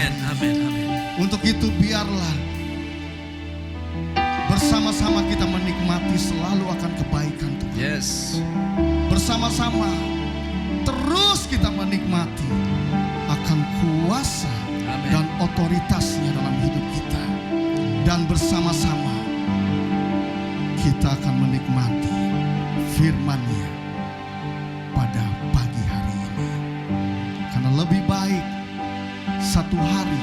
Amin, amin, amin. Untuk itu biarlah bersama-sama kita menikmati selalu akan kebaikan Tuhan. Yes. Bersama-sama terus kita menikmati akan kuasa Amin. dan otoritasnya dalam hidup kita. Dan bersama-sama kita akan menikmati firman-Nya pada pagi hari ini. Karena lebih baik satu hari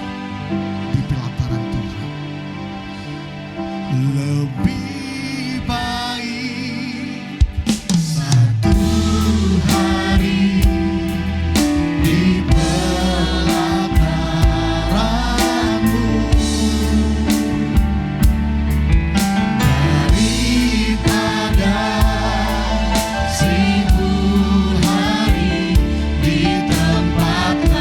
di pelataran Tuhan. Lebih baik satu hari di pelataran-Mu daripada 1000 hari di tempat lain.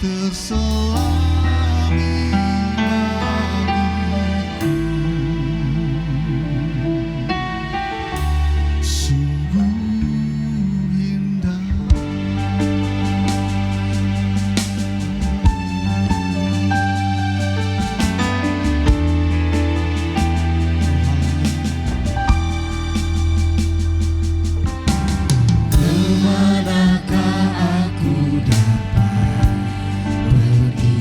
terselami bagiku. Sungguh indah. Kemanakah aku dapat pergi?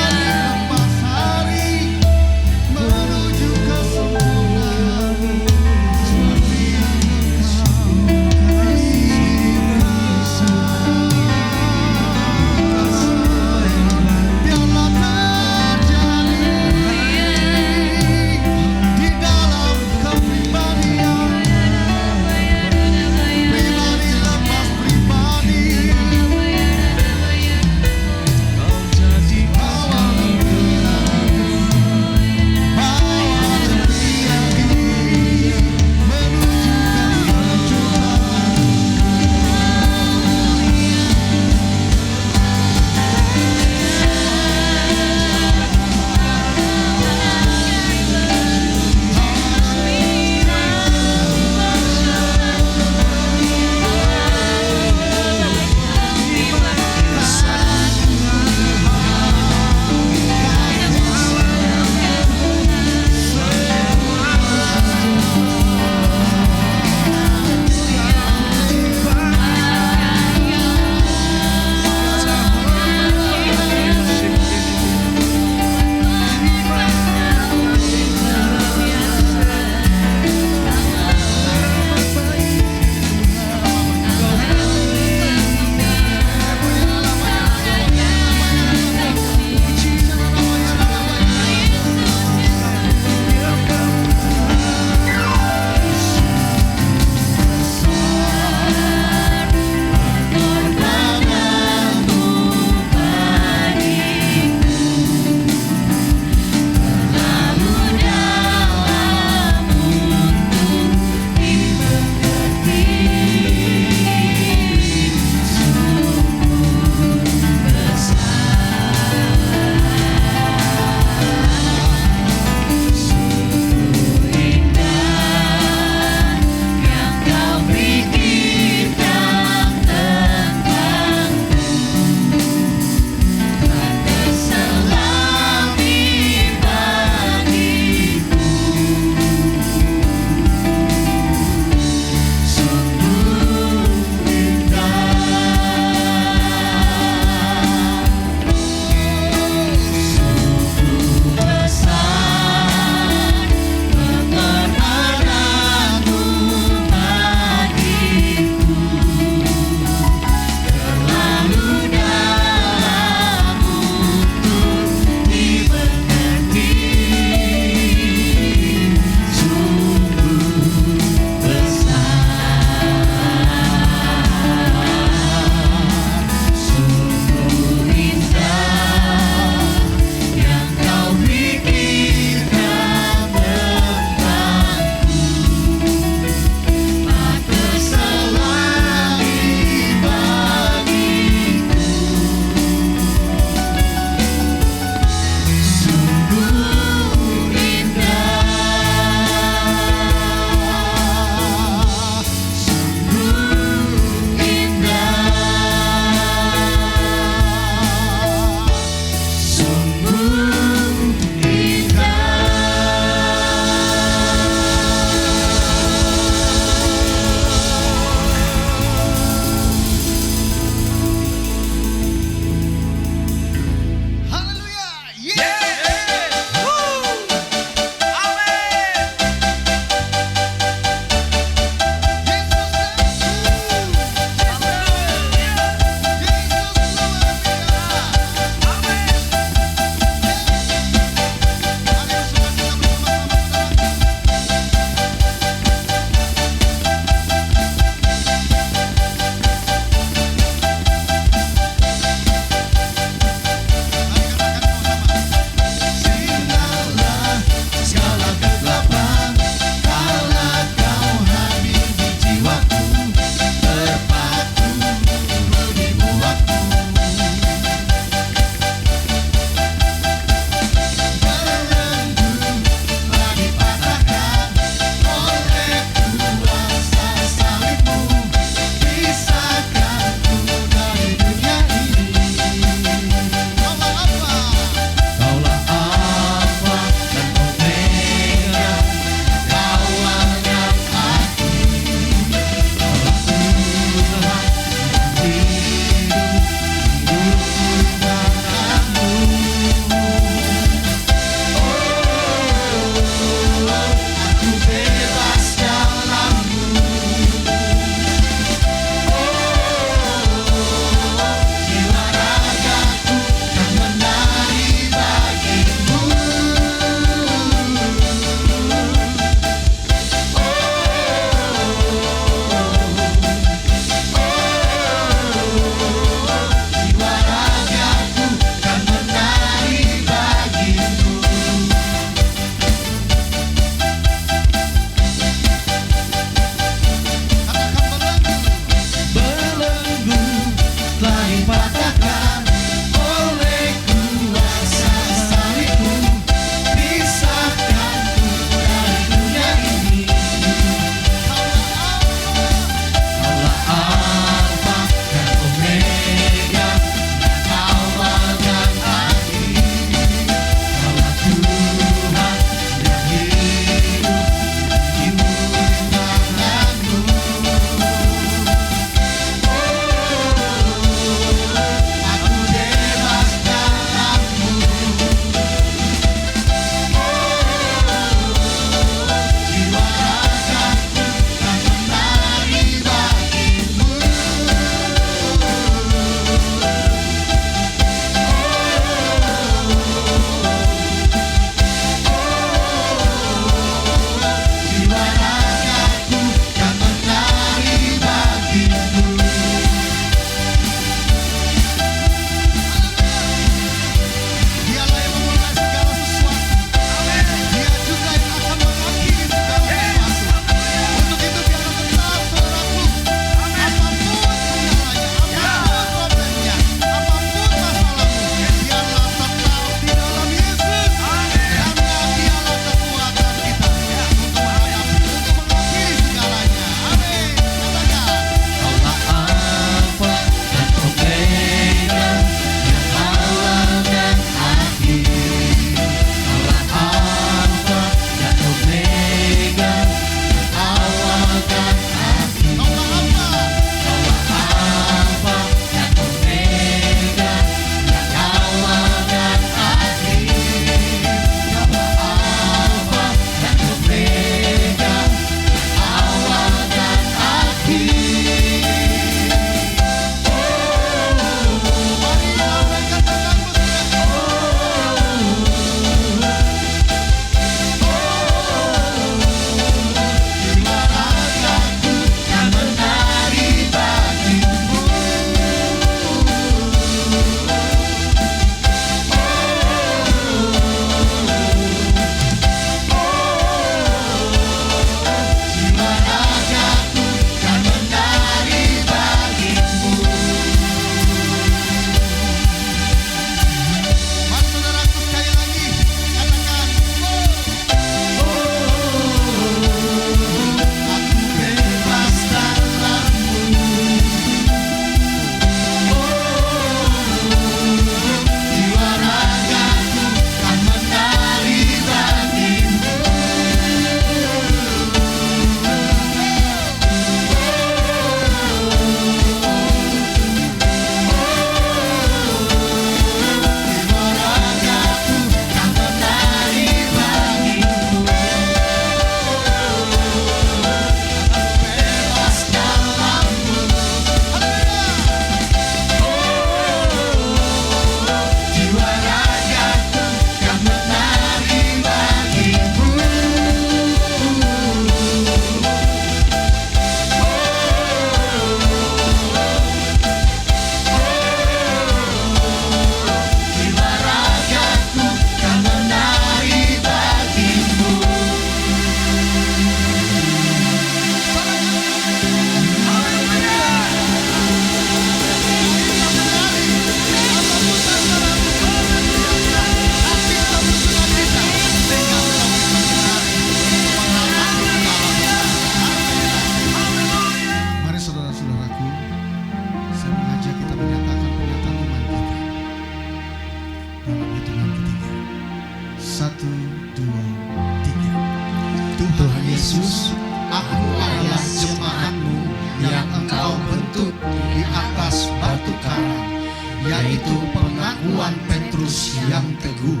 yaitu pengakuan Petrus yang teguh.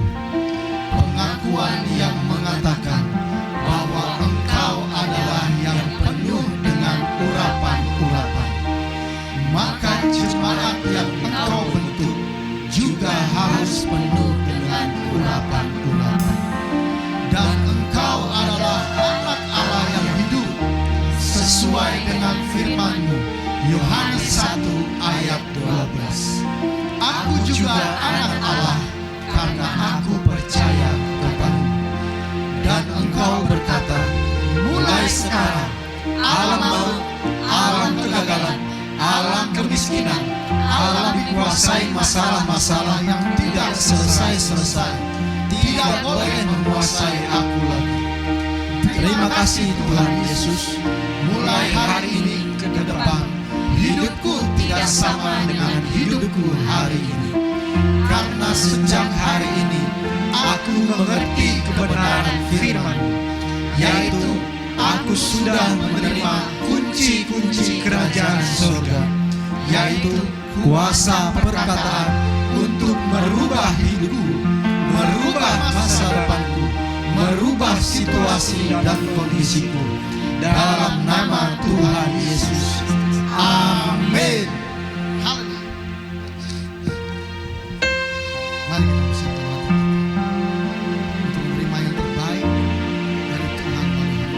Pengakuan yang mengatakan bahwa engkau adalah yang penuh dengan urapan-urapan. Maka jemaat yang engkau bentuk juga harus penuh dengan urapan-urapan. Dan engkau adalah anak Allah yang hidup sesuai dengan firman-Mu. Yohanes 1 ayat 12. Aku juga anak Allah karena aku percaya kepadamu. Dan engkau berkata, mulai sekarang alam maut, alam kegagalan, alam kemiskinan, alam dikuasai masalah-masalah yang tidak selesai-selesai, tidak boleh menguasai aku lagi. Terima kasih Tuhan Yesus. Mulai hari ini ke depan, hidupku tidak sama dengan hidupku hari ini. Karena sejak hari ini aku mengerti kebenaran firman, yaitu aku sudah menerima kunci-kunci kerajaan surga, yaitu kuasa perkataan untuk merubah hidupku, merubah masa depanku, merubah situasi dan kondisiku. Dalam nama Tuhan Yesus. Amin. Haleluya. Mari kita bersatu hati untuk menerima yang terbaik dari Tuhan melalui hamba-Nya.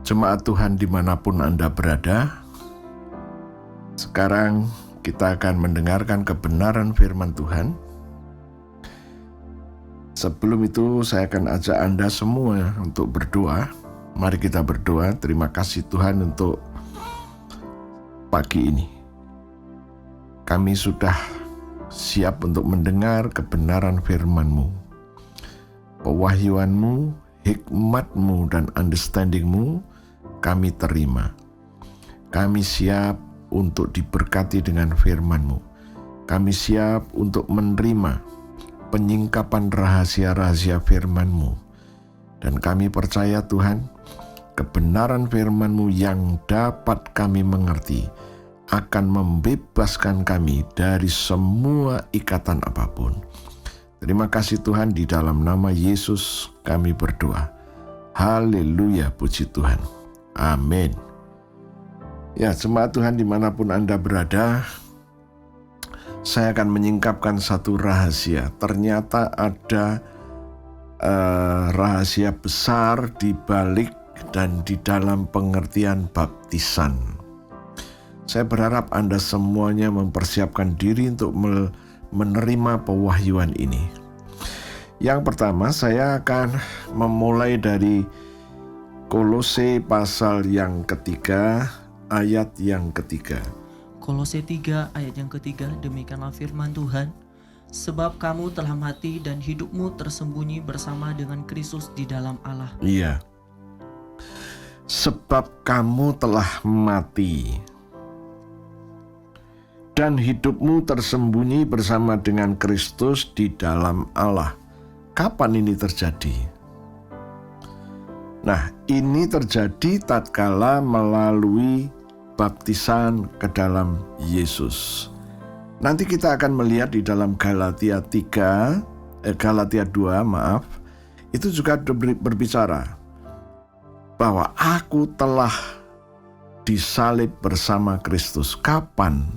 Jemaat Tuhan dimanapun Anda berada, sekarang kita akan mendengarkan kebenaran firman Tuhan. Sebelum itu saya akan ajak Anda semua untuk berdoa. Mari kita berdoa. Terima kasih Tuhan untuk pagi ini. Kami sudah siap untuk mendengar kebenaran firman-Mu. Pewahyuan-Mu, hikmat-Mu, dan understanding-Mu kami terima. Kami siap untuk diberkati dengan firman-Mu. Kami siap untuk menerima penyingkapan rahasia-rahasia firman-Mu. Dan kami percaya Tuhan, kebenaran firman-Mu yang dapat kami mengerti akan membebaskan kami dari semua ikatan apapun. Terima kasih Tuhan, di dalam nama Yesus kami berdoa. Haleluya, puji Tuhan. Amin. Ya, jemaat Tuhan dimanapun Anda berada, saya akan menyingkapkan satu rahasia. Ternyata ada rahasia besar di balik dan di dalam pengertian baptisan. Saya berharap Anda semuanya mempersiapkan diri untuk menerima pewahyuan ini. Yang pertama, saya akan memulai dari Kolose pasal yang ketiga, ayat yang ketiga. Kolose 3 ayat yang ketiga, demikianlah firman Tuhan. Sebab kamu telah mati dan hidupmu tersembunyi bersama dengan Kristus di dalam Allah. Iya. Sebab kamu telah mati dan hidupmu tersembunyi bersama dengan Kristus di dalam Allah. Kapan ini terjadi? Nah, ini terjadi tatkala melalui baptisan ke dalam Yesus. Nanti kita akan melihat di dalam Galatia 2, itu juga berbicara bahwa aku telah disalib bersama Kristus. Kapan?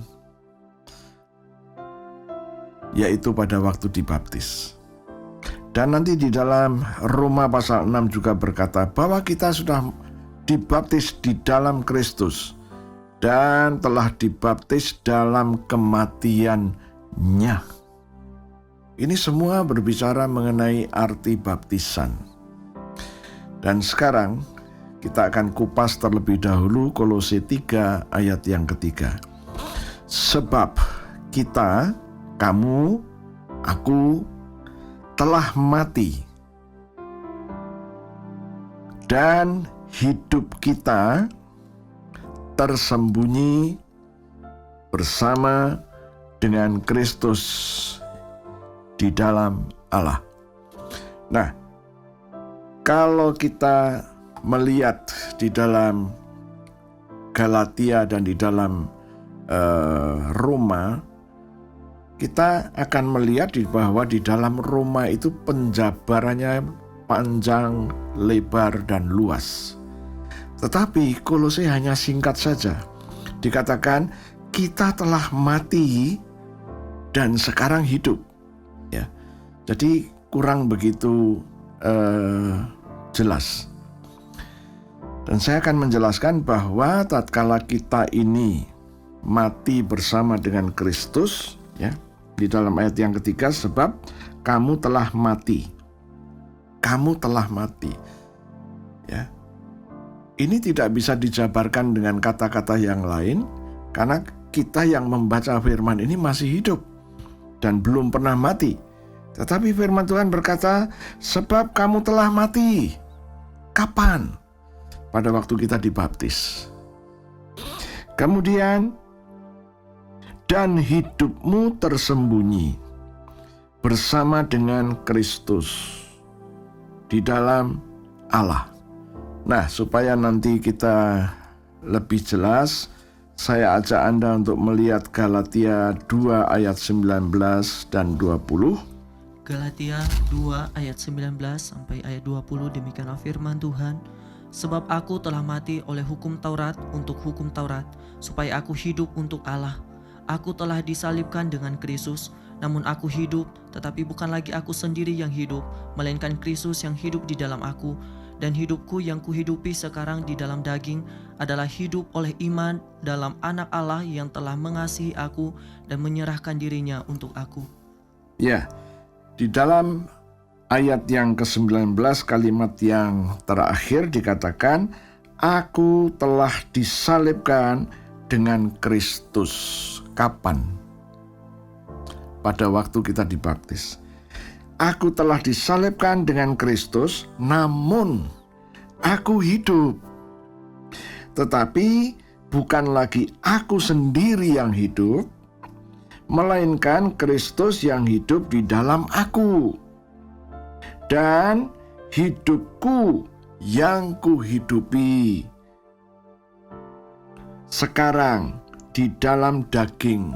Yaitu pada waktu dibaptis. Dan nanti di dalam Roma pasal 6 juga berkata bahwa kita sudah dibaptis di dalam Kristus dan telah dibaptis dalam kematian-Nya. Ini semua berbicara mengenai arti baptisan. Dan sekarang kita akan kupas terlebih dahulu Kolose 3 ayat yang ketiga. Sebab kita, kamu, aku telah mati dan hidup kita tersembunyi bersama dengan Kristus di dalam Allah. Nah, kalau kita melihat di dalam Galatia dan di dalam Roma, kita akan melihat bahwa di dalam Roma itu penjabarannya panjang, lebar, dan luas. Tetapi Kolose hanya singkat saja. Dikatakan kita telah mati dan sekarang hidup. Ya, jadi kurang begitu jelas. Dan saya akan menjelaskan bahwa tatkala kita ini mati bersama dengan Kristus, ya, di dalam ayat yang ketiga, sebab kamu telah mati. Kamu telah mati. Ya. Ini tidak bisa dijabarkan dengan kata-kata yang lain, karena kita yang membaca firman ini masih hidup dan belum pernah mati. Tetapi firman Tuhan berkata, sebab kamu telah mati. Kapan? Pada waktu kita dibaptis. Kemudian, dan hidupmu tersembunyi bersama dengan Kristus di dalam Allah. Nah, supaya nanti kita lebih jelas, saya ajak Anda untuk melihat Galatia 2 ayat 19 dan 20. Galatia 2 ayat 19 sampai ayat 20, demikianlah firman Tuhan. Sebab aku telah mati oleh hukum Taurat untuk hukum Taurat, supaya aku hidup untuk Allah. Aku telah disalibkan dengan Kristus, namun aku hidup, tetapi bukan lagi aku sendiri yang hidup, melainkan Kristus yang hidup di dalam aku. Dan hidupku yang kuhidupi sekarang di dalam daging adalah hidup oleh iman dalam Anak Allah yang telah mengasihi aku dan menyerahkan dirinya untuk aku. Ya, di dalam ayat yang ke-19 kalimat yang terakhir dikatakan, aku telah disalibkan dengan Kristus. Kapan? Pada waktu kita dibaptis. Aku telah disalibkan dengan Kristus, namun aku hidup. Tetapi bukan lagi aku sendiri yang hidup, melainkan Kristus yang hidup di dalam aku. Dan hidupku yang kuhidupi sekarang di dalam daging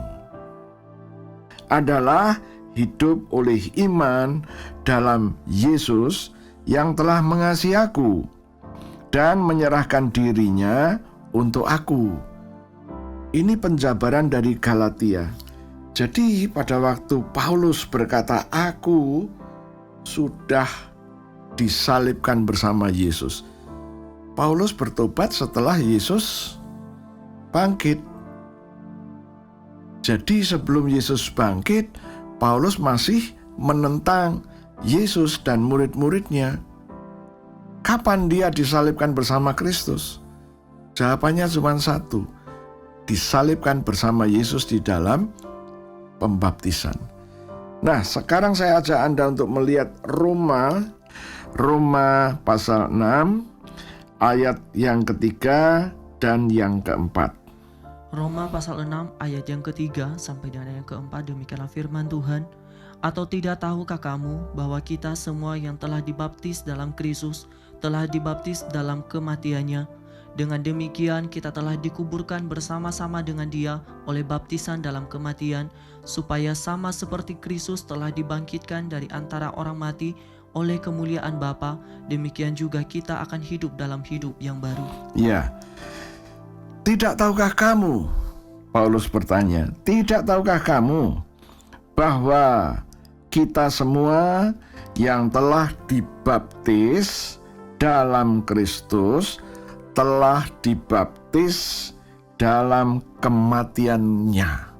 adalah hidup oleh iman dalam Yesus yang telah mengasihi aku dan menyerahkan dirinya untuk aku. Ini penjabaran dari Galatia. Jadi pada waktu Paulus berkata, aku sudah disalibkan bersama Yesus, Paulus bertobat setelah Yesus bangkit. Jadi sebelum Yesus bangkit, Paulus masih menentang Yesus dan murid-muridnya. Kapan dia disalibkan bersama Kristus? Jawabannya cuma satu, disalibkan bersama Yesus di dalam pembaptisan. Nah, sekarang saya ajak Anda untuk melihat Roma pasal 6 ayat yang ketiga dan yang keempat. Roma pasal 6 ayat yang ketiga sampai dengan yang keempat, demikianlah firman Tuhan. Atau tidak tahukah kamu bahwa kita semua yang telah dibaptis dalam Kristus telah dibaptis dalam kematiannya? Dengan demikian kita telah dikuburkan bersama-sama dengan Dia oleh baptisan dalam kematian, supaya sama seperti Kristus telah dibangkitkan dari antara orang mati oleh kemuliaan Bapa, demikian juga kita akan hidup dalam hidup yang baru. Ya. Tidak tahukah kamu, Paulus bertanya, tidak tahukah kamu bahwa kita semua yang telah dibaptis dalam Kristus telah dibaptis dalam kematiannya.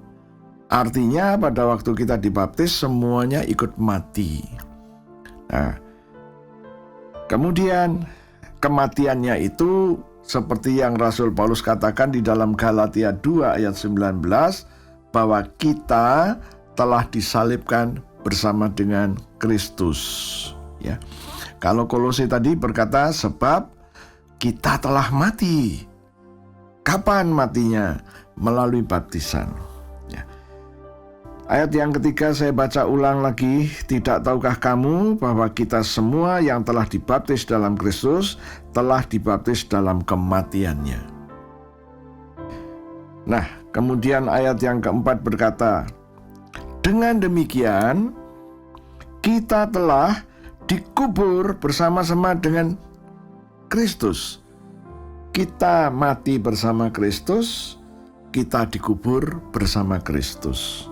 Artinya pada waktu kita dibaptis semuanya ikut mati. Nah, kemudian kematiannya itu seperti yang Rasul Paulus katakan di dalam Galatia 2 ayat 19, bahwa kita telah disalibkan bersama dengan Kristus. Ya. Kalau Kolose tadi berkata sebab kita telah mati. Kapan matinya? Melalui baptisan. Ya. Ayat yang ketiga saya baca ulang lagi. Tidak tahukah kamu bahwa kita semua yang telah dibaptis dalam Kristus telah dibaptis dalam kematiannya. Nah, kemudian ayat yang keempat berkata, dengan demikian kita telah dikubur bersama-sama dengan Kristus. Kita mati bersama Kristus, kita dikubur bersama Kristus.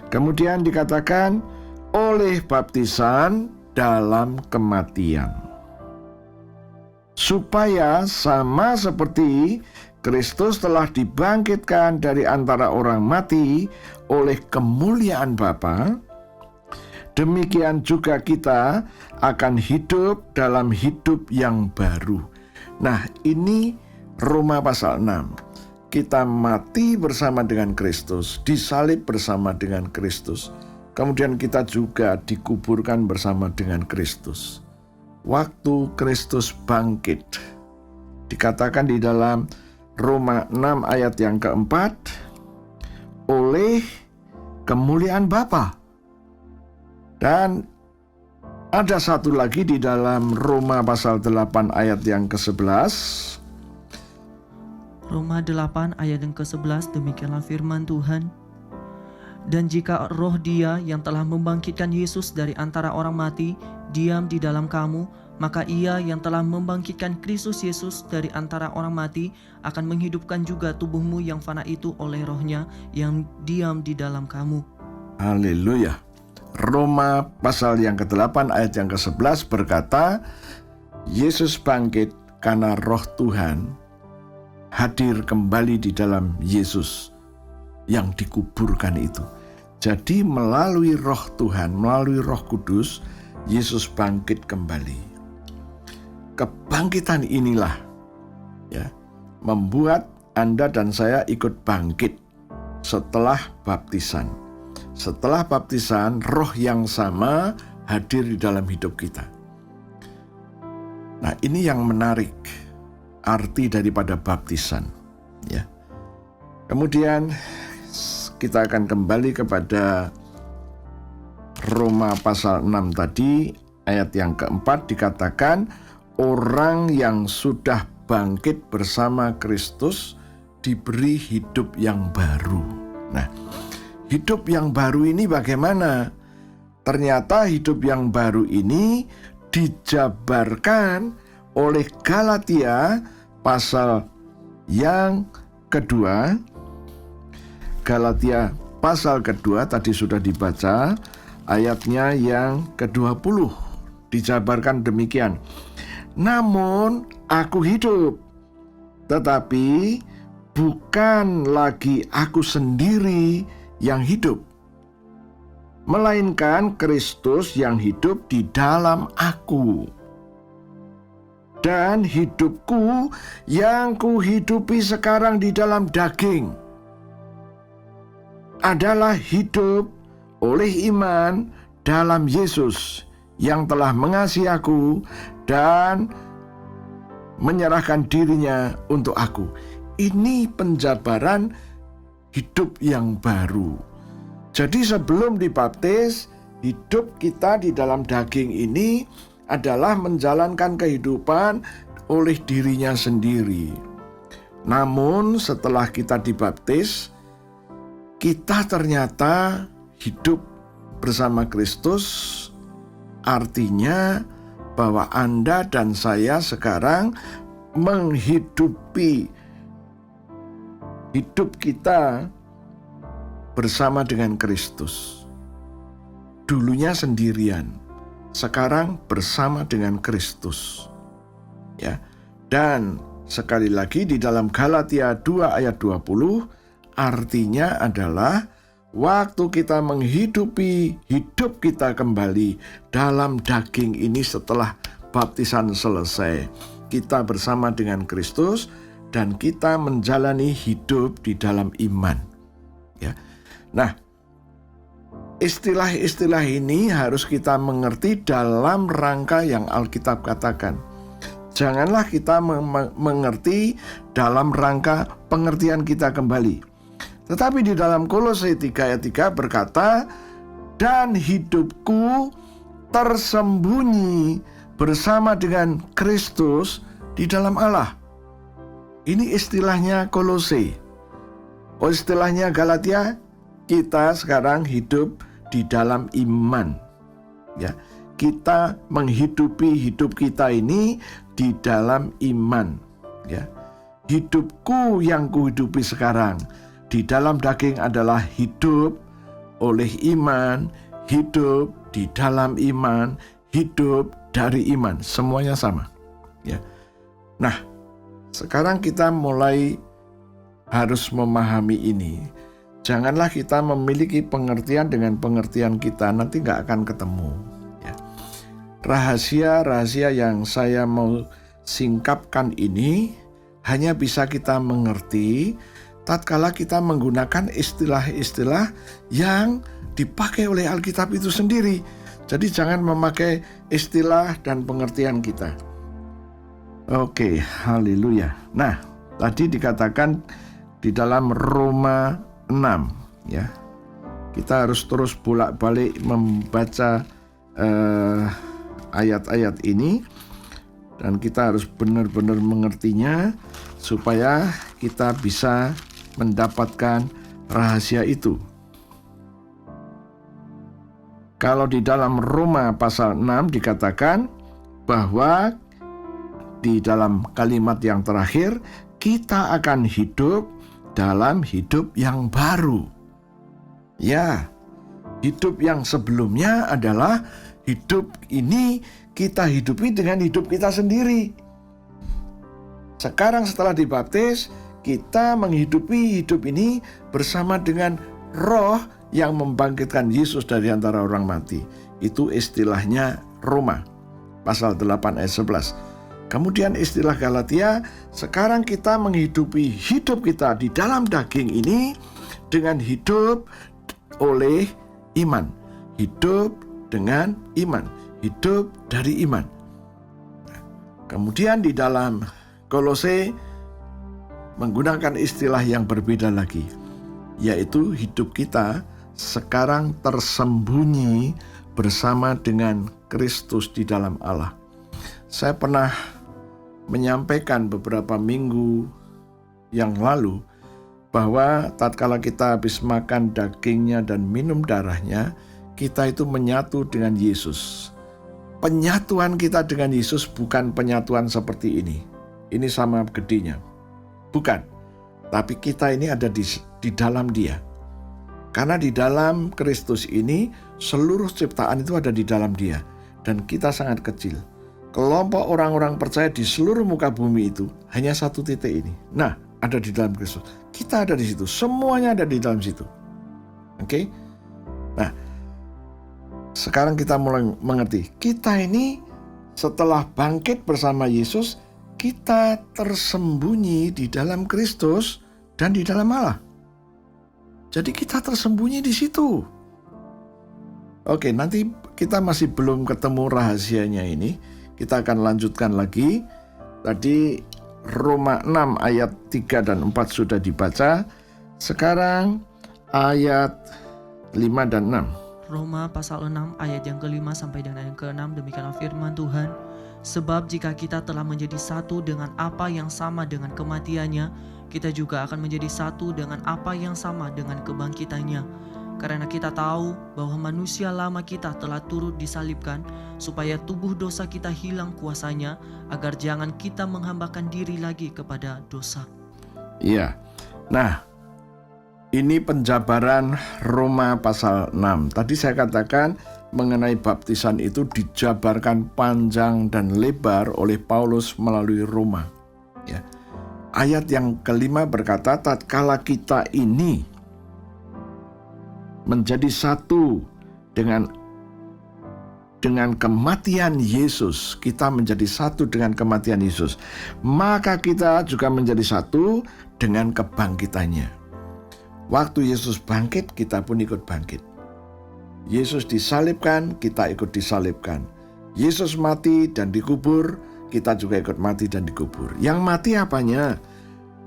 Kemudian dikatakan oleh baptisan dalam kematian, supaya sama seperti Kristus telah dibangkitkan dari antara orang mati oleh kemuliaan Bapa, demikian juga kita akan hidup dalam hidup yang baru. Nah, ini Roma pasal 6. Kita mati bersama dengan Kristus, disalib bersama dengan Kristus. Kemudian kita juga dikuburkan bersama dengan Kristus. Waktu Kristus bangkit, dikatakan di dalam Roma 6 ayat yang keempat, oleh kemuliaan Bapa. Dan ada satu lagi di dalam Roma pasal 8 ayat yang ke-11. Roma 8 ayat yang ke-11, demikianlah firman Tuhan. Dan jika roh Dia yang telah membangkitkan Yesus dari antara orang mati diam di dalam kamu, maka Ia yang telah membangkitkan Kristus Yesus dari antara orang mati akan menghidupkan juga tubuhmu yang fana itu oleh rohnya yang diam di dalam kamu. Haleluya. Roma pasal yang ke-8 ayat yang ke-11 berkata, Yesus bangkit karena Roh Tuhan hadir kembali di dalam Yesus yang dikuburkan itu. Jadi melalui Roh Tuhan, melalui Roh Kudus, Yesus bangkit kembali. Kebangkitan inilah ya membuat Anda dan saya ikut bangkit setelah baptisan. Setelah baptisan, roh yang sama hadir di dalam hidup kita. Nah, ini yang menarik arti daripada baptisan, ya. Kemudian kita akan kembali kepada Roma pasal 6 tadi, ayat yang keempat dikatakan, orang yang sudah bangkit bersama Kristus diberi hidup yang baru. Nah, hidup yang baru ini bagaimana? Ternyata hidup yang baru ini dijabarkan oleh Galatia pasal yang kedua. Galatia pasal kedua tadi sudah dibaca, ayatnya yang ke-20 dijabarkan demikian. Namun aku hidup, tetapi bukan lagi aku sendiri yang hidup, melainkan Kristus yang hidup di dalam aku. Dan hidupku yang kuhidupi sekarang di dalam daging adalah hidup oleh iman dalam Yesus yang telah mengasihi aku dan menyerahkan dirinya untuk aku. Ini penjabaran hidup yang baru. Jadi sebelum dibaptis, hidup kita di dalam daging ini adalah menjalankan kehidupan oleh dirinya sendiri. Namun setelah kita dibaptis, kita ternyata hidup bersama Kristus, artinya bahwa Anda dan saya sekarang menghidupi hidup kita bersama dengan Kristus. Dulunya sendirian, sekarang bersama dengan Kristus. Ya. Dan sekali lagi di dalam Galatia 2 ayat 20, artinya adalah waktu kita menghidupi hidup kita kembali dalam daging ini setelah baptisan selesai, kita bersama dengan Kristus dan kita menjalani hidup di dalam iman. Ya. Nah, istilah-istilah ini harus kita mengerti dalam rangka yang Alkitab katakan. Janganlah kita mengerti dalam rangka pengertian kita kembali. Tetapi di dalam Kolose 3 ayat 3 berkata, dan hidupku tersembunyi bersama dengan Kristus di dalam Allah. Ini istilahnya Kolose. Istilahnya Galatia, kita sekarang hidup di dalam iman. Ya, kita menghidupi hidup kita ini di dalam iman. Ya, hidupku yang kuhidupi sekarang di dalam daging adalah hidup oleh iman, hidup di dalam iman, hidup dari iman. Semuanya sama. Ya. Nah, sekarang kita mulai harus memahami ini. Janganlah kita memiliki pengertian dengan pengertian kita, nanti nggak akan ketemu. Ya. Rahasia-rahasia yang saya mau singkapkan ini hanya bisa kita mengerti tatkala kita menggunakan istilah-istilah yang dipakai oleh Alkitab itu sendiri. Jadi jangan memakai istilah dan pengertian kita. Oke, haleluya. Nah, tadi dikatakan di dalam Roma 6, ya. Kita harus terus bolak-balik membaca ayat-ayat ini dan kita harus benar-benar mengertinya supaya kita bisa mendapatkan rahasia itu. Kalau di dalam Roma pasal 6 dikatakan bahwa di dalam kalimat yang terakhir, kita akan hidup dalam hidup yang baru. Ya, hidup yang sebelumnya adalah hidup ini kita hidupi dengan hidup kita sendiri. Sekarang setelah dibaptis, kita menghidupi hidup ini bersama dengan Roh yang membangkitkan Yesus dari antara orang mati. Itu istilahnya Roma, pasal 8 ayat 11. Kemudian istilah Galatia, sekarang kita menghidupi hidup kita di dalam daging ini dengan hidup oleh iman. Hidup dengan iman. Hidup dari iman. Kemudian di dalam Kolose menggunakan istilah yang berbeda lagi, yaitu hidup kita sekarang tersembunyi bersama dengan Kristus di dalam Allah. Saya pernah menyampaikan beberapa minggu yang lalu bahwa tatkala kita habis makan dagingnya dan minum darahnya, kita itu menyatu dengan Yesus. Penyatuan kita dengan Yesus bukan penyatuan seperti ini. Ini sama gedenya. Bukan. Tapi kita ini ada di dalam Dia. Karena di dalam Kristus ini seluruh ciptaan itu ada di dalam Dia. Dan kita sangat kecil. Kelompok orang-orang percaya di seluruh muka bumi itu hanya satu titik ini. Nah, ada di dalam Kristus. Kita ada di situ. Semuanya ada di dalam situ. Oke? Nah, sekarang kita mulai mengerti. Kita ini setelah bangkit bersama Yesus, kita tersembunyi di dalam Kristus dan di dalam Allah. Jadi kita tersembunyi di situ. Oke, nanti kita masih belum ketemu rahasianya ini. Kita akan lanjutkan lagi. Tadi Roma 6 ayat 3 dan 4 sudah dibaca. Sekarang ayat 5 dan 6. Roma pasal 6 ayat yang ke-5 sampai dengan ayat yang ke-6, demikianlah firman Tuhan. Sebab jika kita telah menjadi satu dengan apa yang sama dengan kematiannya, kita juga akan menjadi satu dengan apa yang sama dengan kebangkitannya. Karena kita tahu bahwa manusia lama kita telah turut disalibkan, supaya tubuh dosa kita hilang kuasanya, agar jangan kita menghambakan diri lagi kepada dosa. Iya. Nah, ini penjabaran Roma pasal 6. Tadi saya katakan mengenai baptisan itu dijabarkan panjang dan lebar oleh Paulus melalui Roma. Ya. Ayat yang kelima berkata, tatkala kita ini menjadi satu dengan kematian Yesus, kita menjadi satu dengan kematian Yesus, maka kita juga menjadi satu dengan kebangkitannya. Waktu Yesus bangkit, kita pun ikut bangkit. Yesus disalibkan, kita ikut disalibkan. Yesus mati dan dikubur, kita juga ikut mati dan dikubur. Yang mati apanya?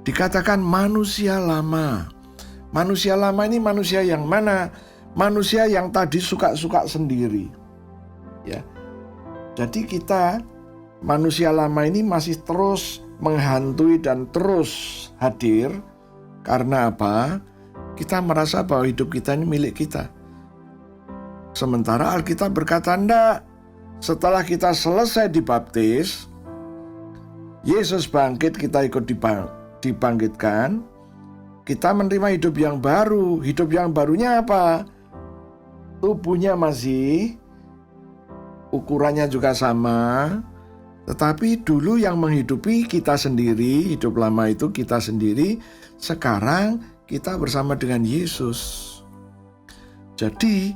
Dikatakan manusia lama. Manusia lama ini manusia yang mana? Manusia yang tadi suka-suka sendiri. Ya. Jadi kita manusia lama ini masih terus menghantui dan terus hadir. Karena apa? Kita merasa bahwa hidup kita ini milik kita. Sementara Alkitab berkata enggak. Setelah kita selesai dibaptis, Yesus bangkit, kita ikut dibangkitkan. Kita menerima hidup yang baru. Hidup yang barunya apa? Tubuhnya masih, ukurannya juga sama. Tetapi dulu yang menghidupi kita sendiri, hidup lama itu kita sendiri. Sekarang kita bersama dengan Yesus. Jadi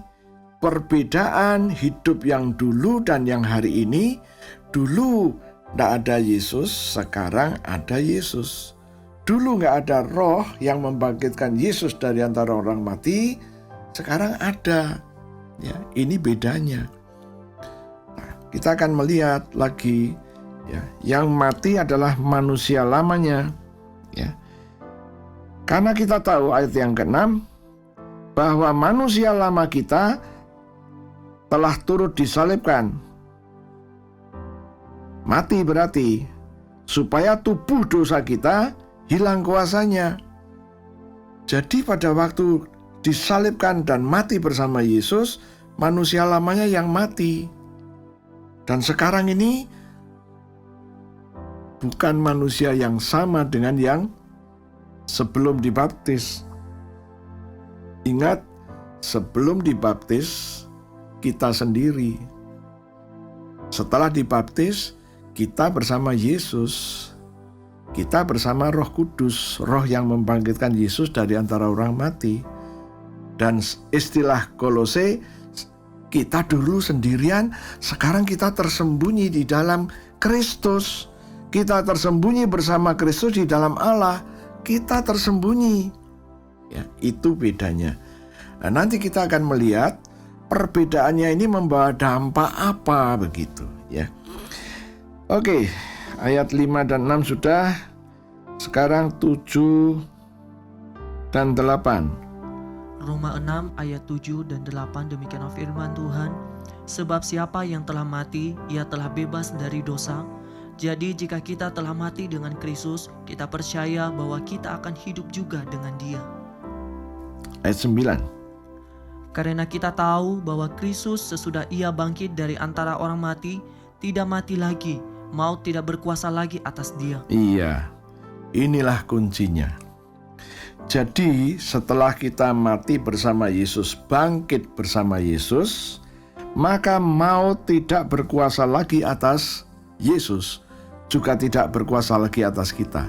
perbedaan hidup yang dulu dan yang hari ini, dulu tidak ada Yesus, sekarang ada Yesus. Dulu nggak ada Roh yang membangkitkan Yesus dari antara orang mati, sekarang ada. Ya, ini bedanya. Nah, kita akan melihat lagi, ya, yang mati adalah manusia lamanya. Ya, karena kita tahu ayat yang ke-6 bahwa manusia lama kita telah turut disalibkan. Mati berarti supaya tubuh dosa kita hilang kuasanya. Jadi pada waktu disalibkan dan mati bersama Yesus, manusia lamanya yang mati. Dan sekarang ini bukan manusia yang sama dengan yang sebelum dibaptis. Ingat, sebelum dibaptis kita sendiri. Setelah dibaptis, kita bersama Yesus, kita bersama Roh Kudus, Roh yang membangkitkan Yesus dari antara orang mati. Dan istilah Kolose, kita dulu sendirian, sekarang kita tersembunyi di dalam Kristus. Kita tersembunyi bersama Kristus di dalam Allah. Kita tersembunyi. Ya, itu bedanya. Nah, nanti kita akan melihat perbedaannya ini membawa dampak apa begitu, ya. Oke, ayat 5 dan 6 sudah. Sekarang 7 dan 8. Roma 6 ayat 7 dan 8 demikianlah firman Tuhan. Sebab siapa yang telah mati, ia telah bebas dari dosa. Jadi jika kita telah mati dengan Kristus, kita percaya bahwa kita akan hidup juga dengan Dia. Ayat 9. Karena kita tahu bahwa Kristus sesudah Ia bangkit dari antara orang mati, tidak mati lagi, maut tidak berkuasa lagi atas Dia. Iya, inilah kuncinya. Jadi setelah kita mati bersama Yesus, bangkit bersama Yesus, maka maut tidak berkuasa lagi atas Yesus, juga tidak berkuasa lagi atas kita.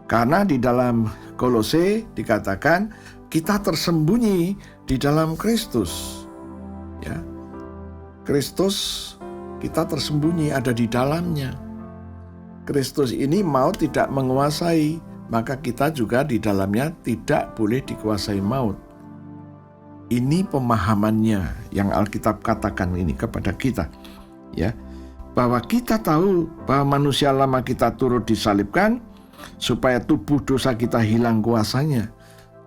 Karena di dalam Kolose dikatakan kita tersembunyi di dalam Kristus. Ya. Kristus kita tersembunyi ada di dalamnya. Kristus ini maut tidak menguasai, maka kita juga di dalamnya tidak boleh dikuasai maut. Ini pemahamannya yang Alkitab katakan ini kepada kita, ya. Bahwa kita tahu bahwa manusia lama kita turut disalibkan supaya tubuh dosa kita hilang kuasanya.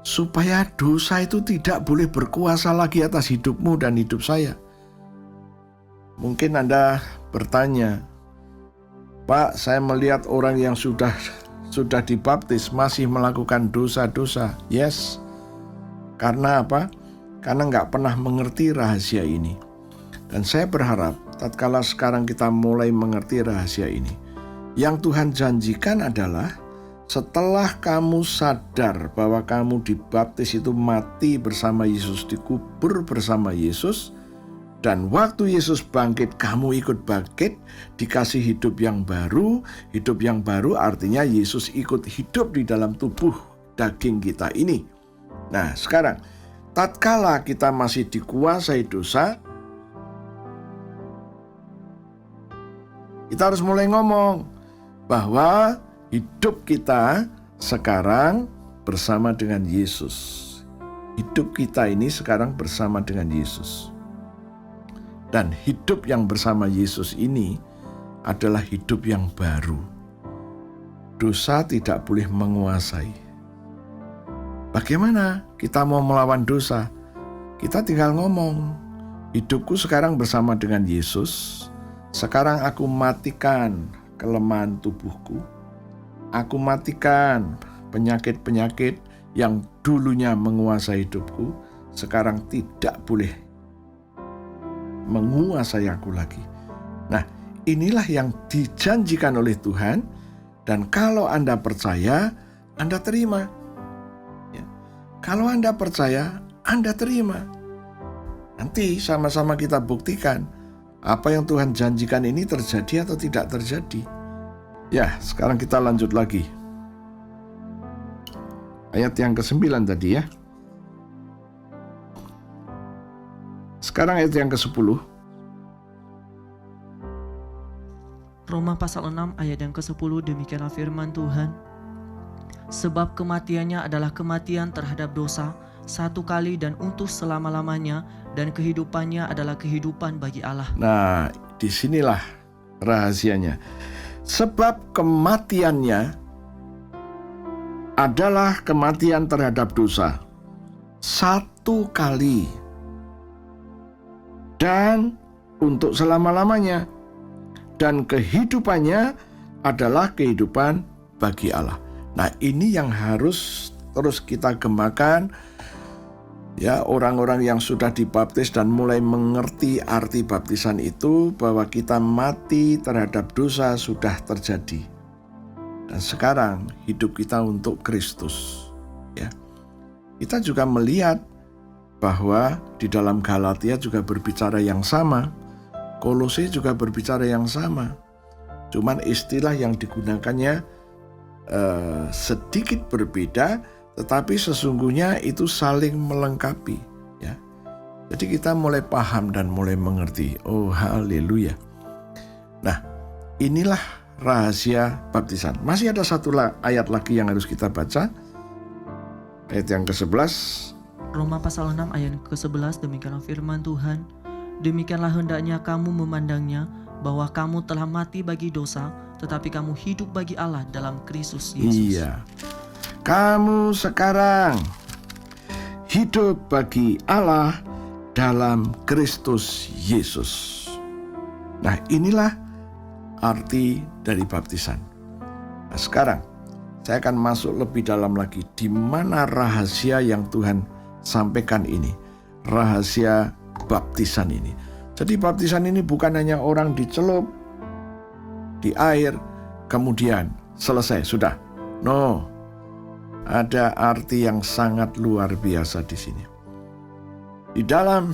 Supaya dosa itu tidak boleh berkuasa lagi atas hidupmu dan hidup saya. Mungkin Anda bertanya, Pak, saya melihat orang yang sudah dibaptis masih melakukan dosa-dosa. Yes. Karena apa? Karena nggak pernah mengerti rahasia ini. Dan saya berharap tatkala sekarang kita mulai mengerti rahasia ini, yang Tuhan janjikan adalah setelah kamu sadar bahwa kamu dibaptis itu mati bersama Yesus, dikubur bersama Yesus, dan waktu Yesus bangkit, kamu ikut bangkit, dikasih hidup yang baru. Hidup yang baru artinya Yesus ikut hidup di dalam tubuh daging kita ini. Nah, sekarang, tatkala kita masih dikuasai dosa, kita harus mulai ngomong bahwa hidup kita sekarang bersama dengan Yesus. Hidup kita ini sekarang bersama dengan Yesus. Dan hidup yang bersama Yesus ini adalah hidup yang baru. Dosa tidak boleh menguasai. Bagaimana kita mau melawan dosa? Kita tinggal ngomong, hidupku sekarang bersama dengan Yesus. Sekarang aku matikan kelemahan tubuhku. Aku matikan penyakit-penyakit yang dulunya menguasai hidupku, sekarang tidak boleh menguasai aku lagi. Nah, inilah yang dijanjikan oleh Tuhan, dan kalau Anda percaya, Anda terima. Ya. Kalau Anda percaya, Anda terima. Nanti sama-sama kita buktikan apa yang Tuhan janjikan ini terjadi atau tidak terjadi. Ya, sekarang kita lanjut lagi. Ayat yang ke-9 tadi ya. Sekarang ayat yang ke-10. Roma pasal 6 ayat yang ke-10 demikianlah firman Tuhan. Sebab kematiannya adalah kematian terhadap dosa, satu kali dan untuk selama-lamanya, dan kehidupannya adalah kehidupan bagi Allah. Nah, disinilah rahasianya. Sebab kematiannya adalah kematian terhadap dosa, satu kali dan untuk selama-lamanya, dan kehidupannya adalah kehidupan bagi Allah. Nah, ini yang harus terus kita gemakan, ya, orang-orang yang sudah dibaptis dan mulai mengerti arti baptisan itu, bahwa kita mati terhadap dosa sudah terjadi. Dan sekarang hidup kita untuk Kristus. Ya. Kita juga melihat bahwa di dalam Galatia juga berbicara yang sama, Kolose juga berbicara yang sama. Cuman istilah yang digunakannya sedikit berbeda, tetapi sesungguhnya itu saling melengkapi. Ya. Jadi kita mulai paham dan mulai mengerti. Oh, haleluya. Nah, inilah rahasia baptisan. Masih ada satu ayat lagi yang harus kita baca. Ayat yang ke-11. Roma pasal 6 ayat ke-11, demikianlah firman Tuhan. Demikianlah hendaknya kamu memandangnya, bahwa kamu telah mati bagi dosa, tetapi kamu hidup bagi Allah dalam Kristus Yesus. Iya. Kamu sekarang hidup bagi Allah dalam Kristus Yesus. Nah, inilah arti dari baptisan. Nah, sekarang saya akan masuk lebih dalam lagi di mana rahasia yang Tuhan sampaikan ini. Rahasia baptisan ini. Jadi baptisan ini bukan hanya orang dicelup di air kemudian selesai, sudah. No. Ada arti yang sangat luar biasa di sini. Di dalam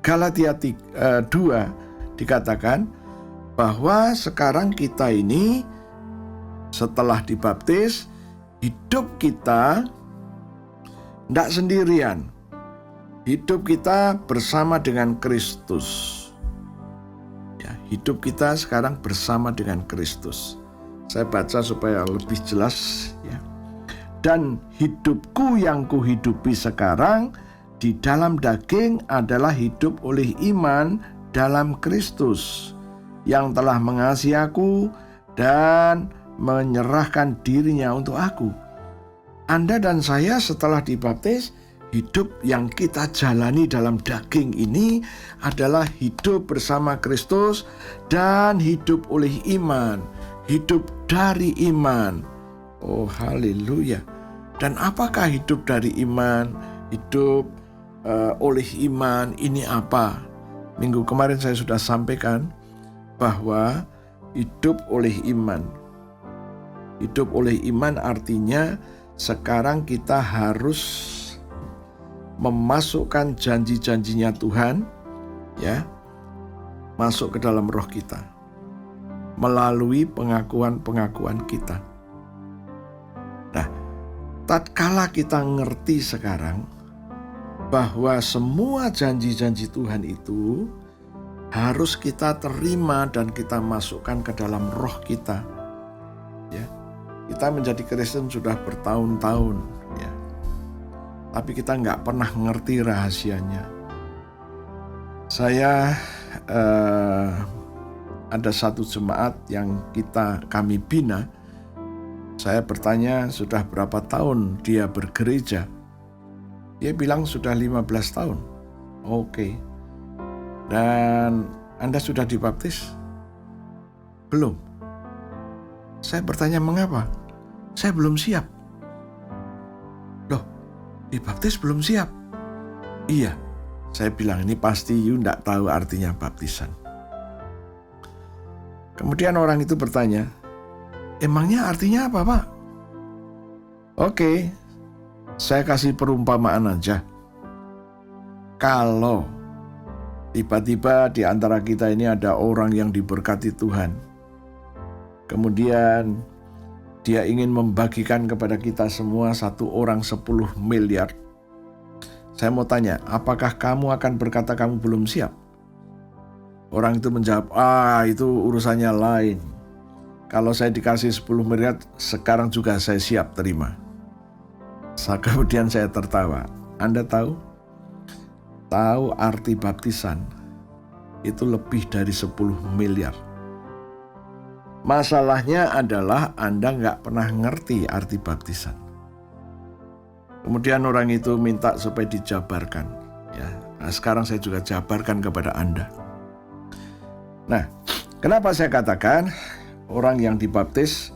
Galatia 2 dikatakan bahwa sekarang kita ini setelah dibaptis, hidup kita tidak sendirian. Hidup kita bersama dengan Kristus. Ya, hidup kita sekarang bersama dengan Kristus. Saya baca supaya lebih jelas. Ya. Dan hidupku yang kuhidupi sekarang di dalam daging adalah hidup oleh iman dalam Kristus yang telah mengasihi aku dan menyerahkan dirinya untuk aku. Anda dan saya setelah dibaptis, hidup yang kita jalani dalam daging ini adalah hidup bersama Kristus dan hidup oleh iman, hidup dari iman. Oh, haleluya. Dan apakah hidup dari iman, hidup oleh iman ini apa? Minggu kemarin saya sudah sampaikan bahwa hidup oleh iman. Hidup oleh iman artinya sekarang kita harus memasukkan janji-janjinya Tuhan, ya, masuk ke dalam roh kita melalui pengakuan-pengakuan kita. Nah, tatkala kita ngerti sekarang bahwa semua janji-janji Tuhan itu harus kita terima dan kita masukkan ke dalam roh kita. Ya, kita menjadi Kristen sudah bertahun-tahun, ya. Tapi kita nggak pernah ngerti rahasianya. Saya ada satu jemaat yang kami bina. Saya bertanya sudah berapa tahun dia bergereja. Dia bilang sudah 15 tahun. Oke. Dan Anda sudah dibaptis? Belum. Saya bertanya mengapa? Saya belum siap. Dibaptis belum siap. Iya, saya bilang ini pasti you tidak tahu artinya baptisan. Kemudian orang itu bertanya, emangnya artinya apa, Pak? Oke, saya kasih perumpamaan aja. Kalau tiba-tiba di antara kita ini ada orang yang diberkati Tuhan, kemudian dia ingin membagikan kepada kita semua satu orang 10 miliar. Saya mau tanya, apakah kamu akan berkata kamu belum siap? Orang itu menjawab, itu urusannya lain. Kalau saya dikasih 10 miliar, sekarang juga saya siap terima. Kemudian saya tertawa. Anda tahu? Tahu arti baptisan itu lebih dari 10 miliar. Masalahnya adalah Anda nggak pernah ngerti arti baptisan. Kemudian orang itu minta supaya dijabarkan. Ya, nah sekarang saya juga jabarkan kepada Anda. Nah, kenapa saya katakan orang yang dibaptis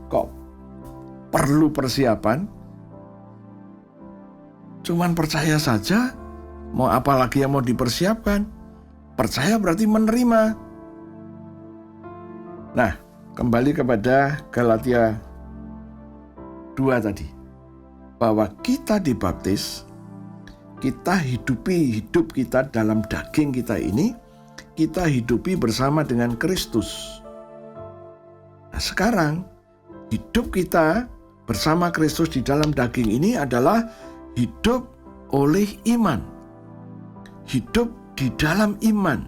kok perlu persiapan? Cuman percaya saja, mau apa lagi yang mau dipersiapkan? Percaya berarti menerima. Nah, kembali kepada Galatia 2 tadi. Bahwa kita dibaptis, kita hidup kita dalam daging kita ini, kita hidupi bersama dengan Kristus. Nah, sekarang hidup kita bersama Kristus di dalam daging ini adalah hidup oleh iman. Hidup di dalam iman.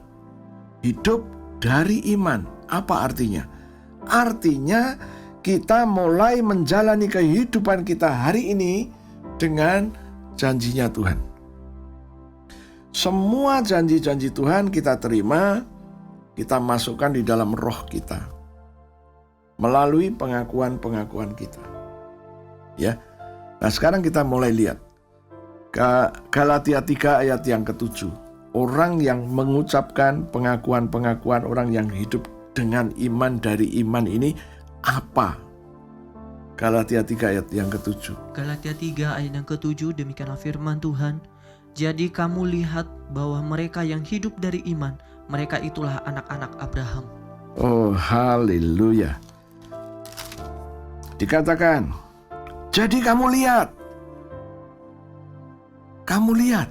Hidup dari iman. Apa artinya? Artinya kita mulai menjalani kehidupan kita hari ini dengan janjinya Tuhan. Semua janji-janji Tuhan kita terima, kita masukkan di dalam roh kita melalui pengakuan-pengakuan kita. Ya. Nah, sekarang kita mulai lihat Galatia 3 ayat yang ke-7. Orang yang mengucapkan pengakuan-pengakuan, orang yang hidup dengan iman dari iman ini apa? Galatia 3 ayat yang ke-7. Galatia 3 ayat yang ke-7, demikianlah firman Tuhan. Jadi kamu lihat bahwa mereka yang hidup dari iman, mereka itulah anak-anak Abraham. Oh, haleluya. Dikatakan, jadi kamu lihat. Kamu lihat.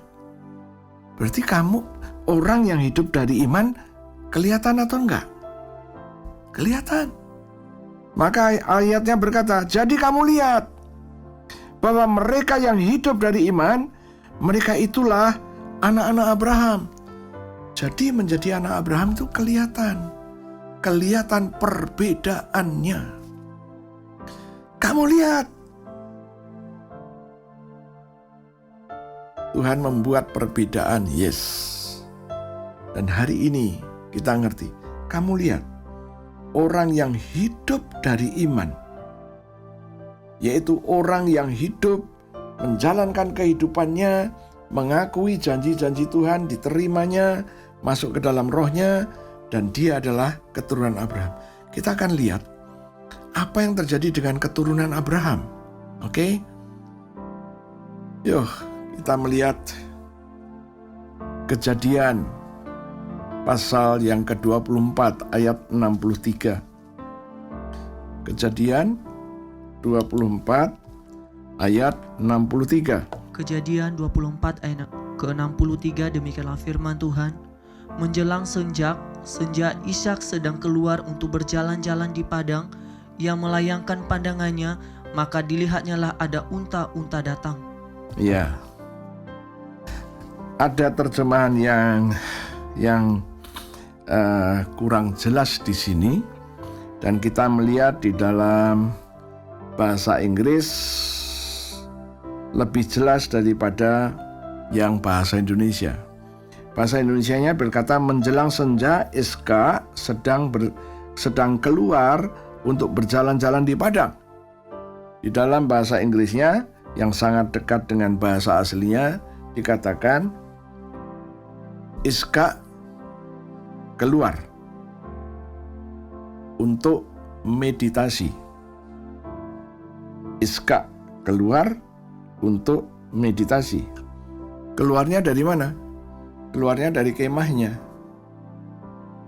Berarti kamu orang yang hidup dari iman, kelihatan atau enggak? Kelihatan. Maka ayatnya berkata, jadi kamu lihat bahwa mereka yang hidup dari iman, mereka itulah anak-anak Abraham. Jadi menjadi anak Abraham itu kelihatan. Kelihatan perbedaannya. Kamu lihat. Tuhan membuat perbedaan, yes. Dan hari ini kita ngerti. Kamu lihat. Orang yang hidup dari iman. Yaitu orang yang hidup menjalankan kehidupannya, mengakui janji-janji Tuhan, diterimanya, masuk ke dalam rohnya, dan dia adalah keturunan Abraham. Kita akan lihat apa yang terjadi dengan keturunan Abraham. Oke? Yuk, kita melihat Kejadian pasal yang ke-24 ayat 63. Kejadian 24 ayat 63. Kejadian 24 ayat ke-63, demikianlah firman Tuhan. Menjelang senja Ishak sedang keluar untuk berjalan-jalan di padang. Ia melayangkan pandangannya, maka dilihatnya lah ada unta-unta datang. Ya. Ada terjemahan yang kurang jelas di sini, dan kita melihat di dalam bahasa Inggris lebih jelas daripada yang bahasa Indonesia. Bahasa Indonesianya berkata menjelang senja Ishak sedang keluar untuk berjalan-jalan di padang. Di dalam bahasa Inggrisnya yang sangat dekat dengan bahasa aslinya dikatakan Ishak keluar untuk meditasi. Ishak keluar untuk meditasi. Keluarnya dari mana? Keluarnya dari kemahnya.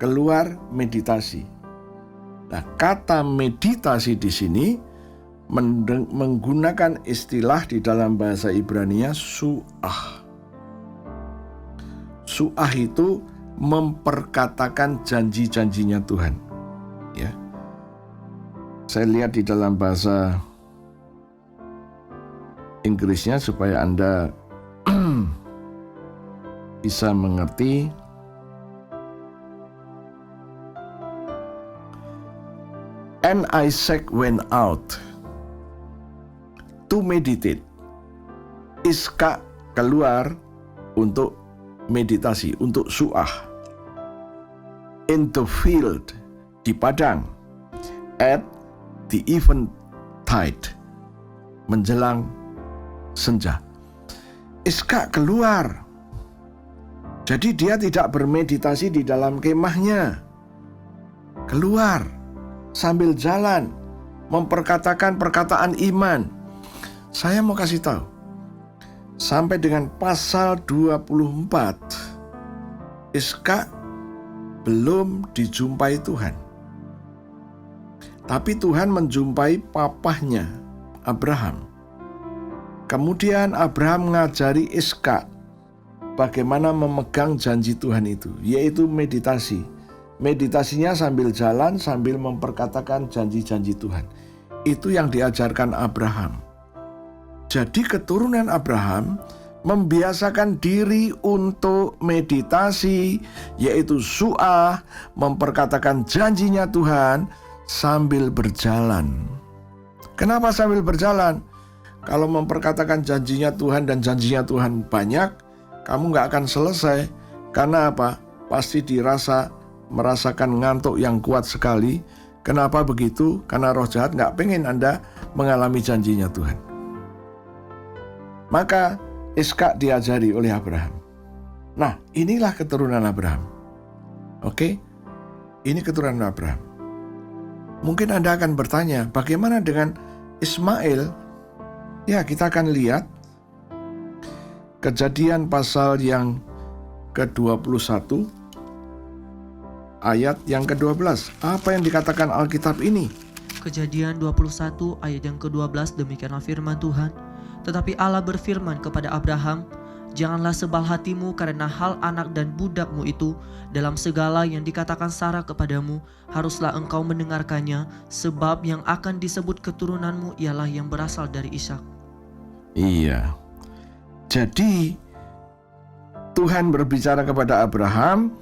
Keluar meditasi. Nah, kata meditasi di sini menggunakan istilah di dalam bahasa Ibrania su'ah. Su'ah itu memperkatakan janji-janjinya Tuhan. Ya. Saya lihat di dalam bahasa Inggrisnya supaya Anda bisa mengerti. And Isaac went out to meditate. Ishak keluar untuk meditasi, untuk su'ah. In the field, di padang. At the eventide, menjelang senja. Ishak keluar. Jadi dia tidak bermeditasi di dalam kemahnya. Keluar sambil jalan, memperkatakan perkataan iman. Saya mau kasih tahu, sampai dengan pasal 24, Ishak belum dijumpai Tuhan. Tapi Tuhan menjumpai papahnya, Abraham. Kemudian Abraham mengajari Ishak bagaimana memegang janji Tuhan itu, yaitu meditasi. Meditasinya sambil jalan, sambil memperkatakan janji-janji Tuhan. Itu yang diajarkan Abraham. Jadi keturunan Abraham membiasakan diri untuk meditasi, yaitu su'ah, memperkatakan janjinya Tuhan sambil berjalan. Kenapa sambil berjalan? Kalau memperkatakan janjinya Tuhan dan janjinya Tuhan banyak, kamu gak akan selesai. Karena apa? Pasti merasakan ngantuk yang kuat sekali. Kenapa begitu? Karena roh jahat gak pengen Anda mengalami janjinya Tuhan. Maka Iskak diajari oleh Abraham. Nah, inilah keturunan Abraham. Oke? Ini keturunan Abraham. Mungkin Anda akan bertanya, bagaimana dengan Ismail? Ya, kita akan lihat Kejadian pasal yang ke-21 ayat yang ke-12. Apa yang dikatakan Alkitab ini? Kejadian 21 ayat yang ke-12, demikianlah firman Tuhan. Tetapi Allah berfirman kepada Abraham, janganlah sebal hatimu karena hal anak dan budakmu itu. Dalam segala yang dikatakan Sarah kepadamu, haruslah engkau mendengarkannya, sebab yang akan disebut keturunanmu ialah yang berasal dari Ishak. Iya. Jadi Tuhan berbicara kepada Abraham,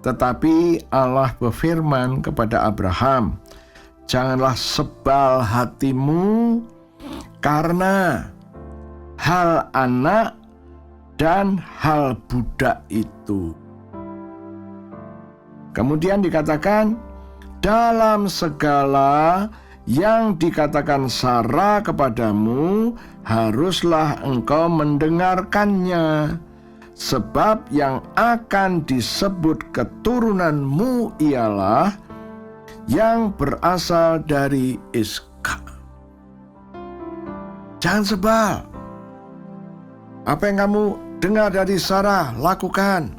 tetapi Allah berfirman kepada Abraham, janganlah sebal hatimu karena hal anak dan hal budak itu. Kemudian dikatakan, dalam segala yang dikatakan Sarah kepadamu, haruslah engkau mendengarkannya. Sebab yang akan disebut keturunanmu ialah yang berasal dari Iskak. Jangan sebal. Apa yang kamu dengar dari Sarah, lakukan.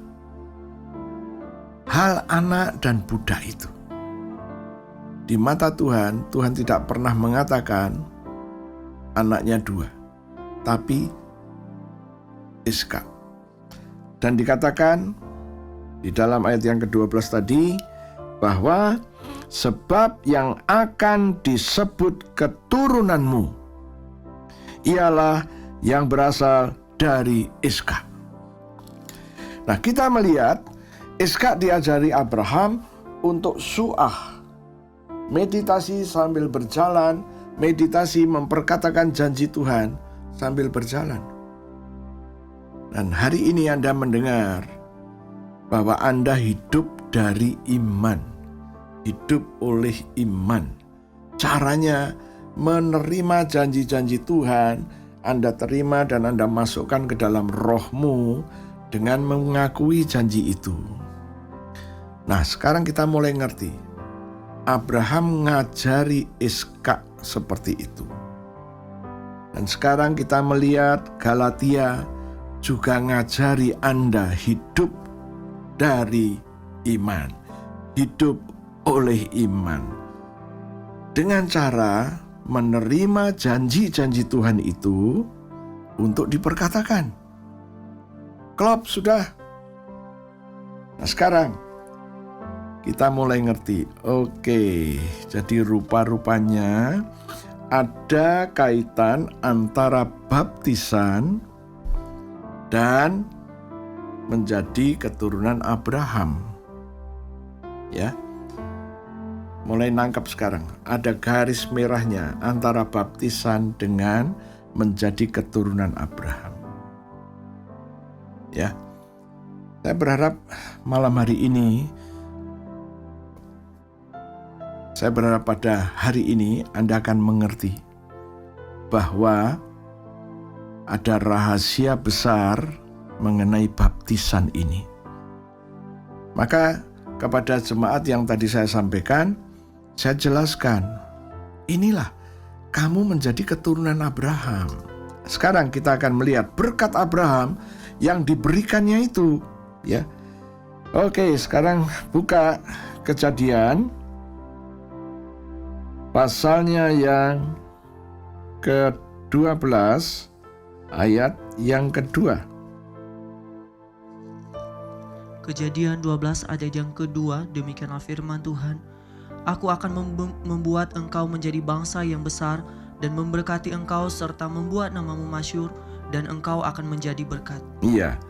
Hal anak dan budak itu. Di mata Tuhan, Tuhan tidak pernah mengatakan anaknya dua, tapi Iskak. Dan dikatakan di dalam ayat yang ke-12 tadi, bahwa sebab yang akan disebut keturunanmu ialah yang berasal dari Iskak. Nah, kita melihat Iskak diajari Abraham untuk su'ah, meditasi sambil berjalan, meditasi memperkatakan janji Tuhan sambil berjalan. Dan hari ini Anda mendengar bahwa Anda hidup dari iman, hidup oleh iman. Caranya menerima janji-janji Tuhan, Anda terima dan Anda masukkan ke dalam rohmu dengan mengakui janji itu. Nah, sekarang kita mulai ngerti. Abraham ngajari Iskak seperti itu. Dan sekarang kita melihat Galatia juga ngajari Anda hidup dari iman, hidup oleh iman, dengan cara menerima janji-janji Tuhan itu untuk diperkatakan. Klop, sudah. Nah, sekarang kita mulai ngerti. Oke, jadi rupa-rupanya ada kaitan antara baptisan dan menjadi keturunan Abraham. Ya. Mulai nangkap sekarang. Ada garis merahnya antara baptisan dengan menjadi keturunan Abraham. Ya. Saya berharap malam hari ini, saya berharap pada hari ini Anda akan mengerti bahwa ada rahasia besar mengenai baptisan ini. Maka kepada jemaat yang tadi saya sampaikan, saya jelaskan, inilah kamu menjadi keturunan Abraham. Sekarang kita akan melihat berkat Abraham yang diberikannya itu, ya. Oke, sekarang buka Kejadian pasalnya yang ke-12 ayat yang kedua. Kejadian 12 ayat yang kedua, demikianlah firman Tuhan. Aku akan membuat engkau menjadi bangsa yang besar dan memberkati engkau serta membuat namamu masyhur dan engkau akan menjadi berkat. Iya,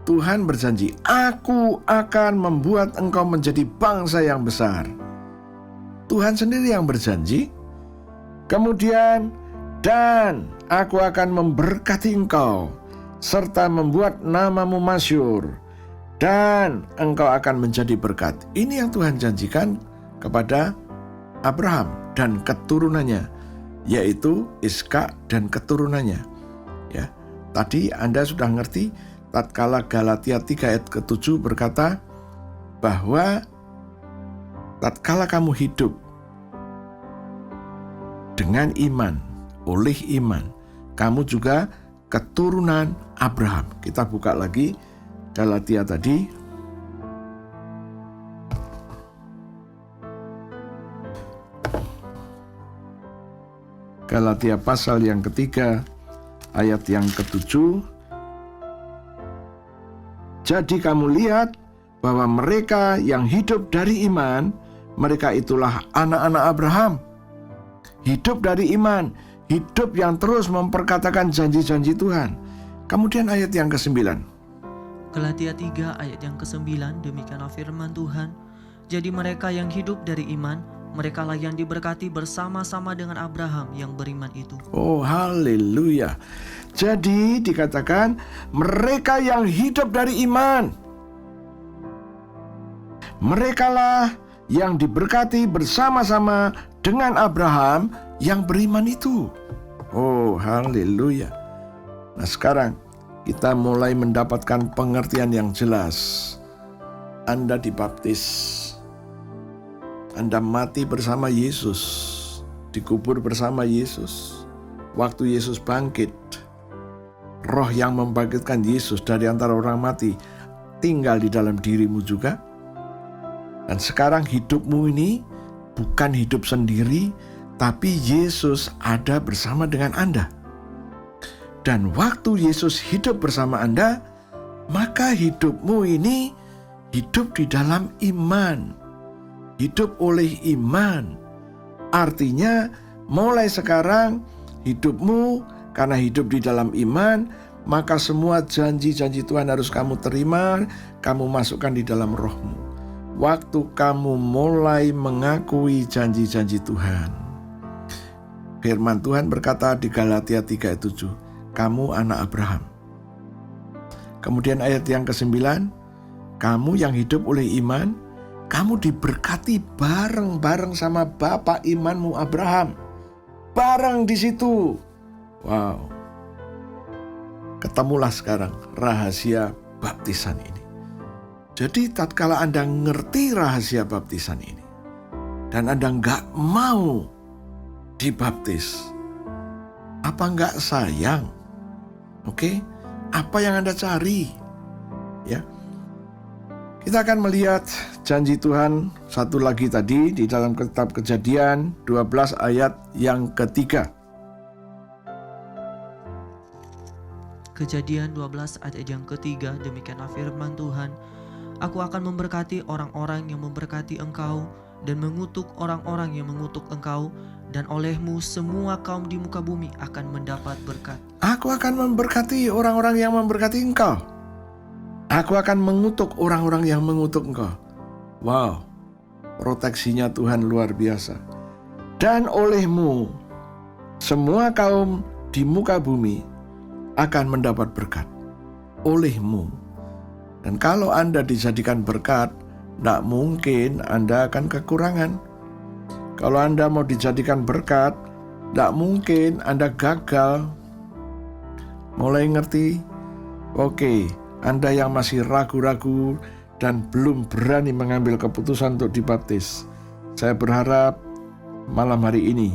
Tuhan berjanji, aku akan membuat engkau menjadi bangsa yang besar. Tuhan sendiri yang berjanji. Kemudian, dan aku akan memberkati engkau serta membuat namamu masyhur dan engkau akan menjadi berkat. Ini yang Tuhan janjikan kepada Abraham dan keturunannya, yaitu Ishak dan keturunannya. Ya, tadi Anda sudah ngerti tatkala Galatia 3 ayat ke-7 berkata bahwa tatkala kamu hidup dengan iman, oleh iman, kamu juga keturunan Abraham. Kita buka lagi Galatia tadi. Galatia pasal yang ketiga, ayat yang ke-7. Jadi kamu lihat bahwa mereka yang hidup dari iman, mereka itulah anak-anak Abraham. Hidup dari iman, hidup yang terus memperkatakan janji-janji Tuhan. Kemudian ayat yang ke-9. Galatia 3 ayat yang ke-9, demikianlah firman Tuhan. Jadi mereka yang hidup dari iman, merekalah yang diberkati bersama-sama dengan Abraham yang beriman itu. Oh, haleluya. Jadi dikatakan mereka yang hidup dari iman, merekalah yang diberkati bersama-sama dengan Abraham yang beriman itu. Oh, haleluya. Nah, sekarang kita mulai mendapatkan pengertian yang jelas. Anda dibaptis, Anda mati bersama Yesus, dikubur bersama Yesus. Waktu Yesus bangkit, roh yang membangkitkan Yesus dari antara orang mati tinggal di dalam dirimu juga. Dan sekarang hidupmu ini bukan hidup sendiri, tapi Yesus ada bersama dengan Anda. Dan waktu Yesus hidup bersama Anda, maka hidupmu ini hidup di dalam iman. Hidup oleh iman. Artinya mulai sekarang hidupmu karena hidup di dalam iman, maka semua janji-janji Tuhan harus kamu terima, kamu masukkan di dalam rohmu. Waktu kamu mulai mengakui janji-janji Tuhan. Firman Tuhan berkata di Galatia 3 ayat 7, kamu anak Abraham. Kemudian ayat yang ke-9, kamu yang hidup oleh iman, kamu diberkati bareng-bareng sama bapak imanmu Abraham. Bareng di situ. Wow. Ketemulah sekarang rahasia baptisan ini. Jadi tatkala Anda ngerti rahasia baptisan ini, dan Anda nggak mau dibaptis, apa nggak sayang? Oke? Apa yang Anda cari? Ya. Kita akan melihat janji Tuhan satu lagi tadi di dalam kitab Kejadian 12 ayat yang ketiga. Kejadian 12 ayat yang ketiga, demikianlah firman Tuhan. Aku akan memberkati orang-orang yang memberkati engkau dan mengutuk orang-orang yang mengutuk engkau, dan olehmu semua kaum di muka bumi akan mendapat berkat. Aku akan memberkati orang-orang yang memberkati engkau. Aku akan mengutuk orang-orang yang mengutuk engkau. Wow, proteksinya Tuhan luar biasa. Dan olehmu, semua kaum di muka bumi akan mendapat berkat. Olehmu. Dan kalau Anda dijadikan berkat, tidak mungkin Anda akan kekurangan. Kalau Anda mau dijadikan berkat, tidak mungkin Anda gagal. Mulai ngerti? Oke. Anda yang masih ragu-ragu dan belum berani mengambil keputusan untuk dibaptis, saya berharap malam hari ini,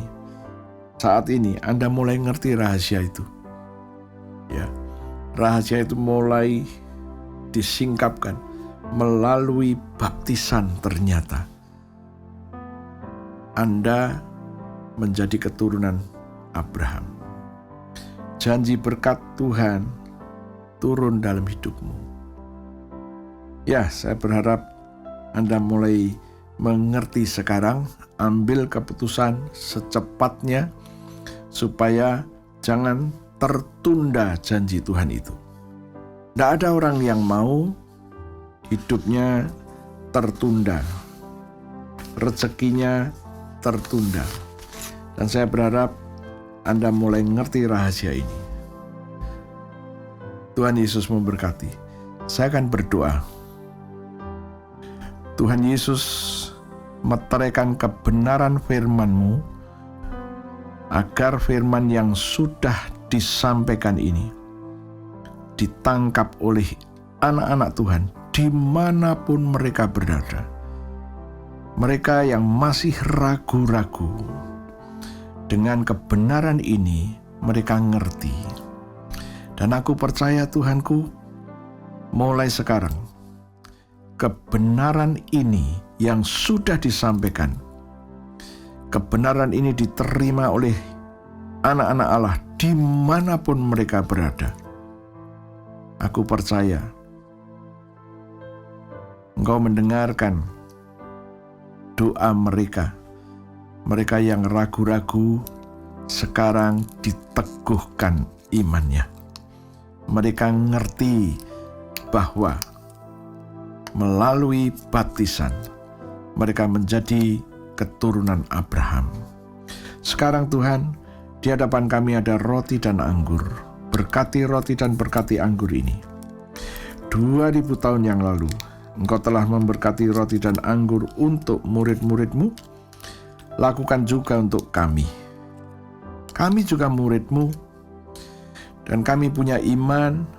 saat ini Anda mulai ngerti rahasia itu. Ya, rahasia itu mulai disingkapkan melalui baptisan. Ternyata Anda menjadi keturunan Abraham. Janji berkat Tuhan turun dalam hidupmu. Ya, saya berharap Anda mulai mengerti sekarang, ambil keputusan secepatnya supaya jangan tertunda janji Tuhan itu. Tidak ada orang yang mau hidupnya tertunda, rezekinya tertunda. Dan saya berharap Anda mulai ngerti rahasia ini. Tuhan Yesus memberkati. Saya akan berdoa. Tuhan Yesus, meteraikan kebenaran firman-Mu, agar firman yang sudah disampaikan ini ditangkap oleh anak-anak Tuhan dimanapun mereka berada. Mereka yang masih ragu-ragu, dengan kebenaran ini mereka ngerti. Dan aku percaya Tuhanku, mulai sekarang kebenaran ini yang sudah disampaikan, kebenaran ini diterima oleh anak-anak Allah dimanapun mereka berada. Aku percaya Engkau mendengarkan doa mereka. Mereka yang ragu-ragu sekarang diteguhkan imannya. Mereka ngerti bahwa melalui baptisan mereka menjadi keturunan Abraham. Sekarang Tuhan, di hadapan kami ada roti dan anggur. Berkati roti dan berkati anggur ini. 2000 tahun yang lalu Engkau telah memberkati roti dan anggur untuk murid-murid-Mu. Lakukan juga untuk kami. Kami juga murid-Mu, dan kami punya iman,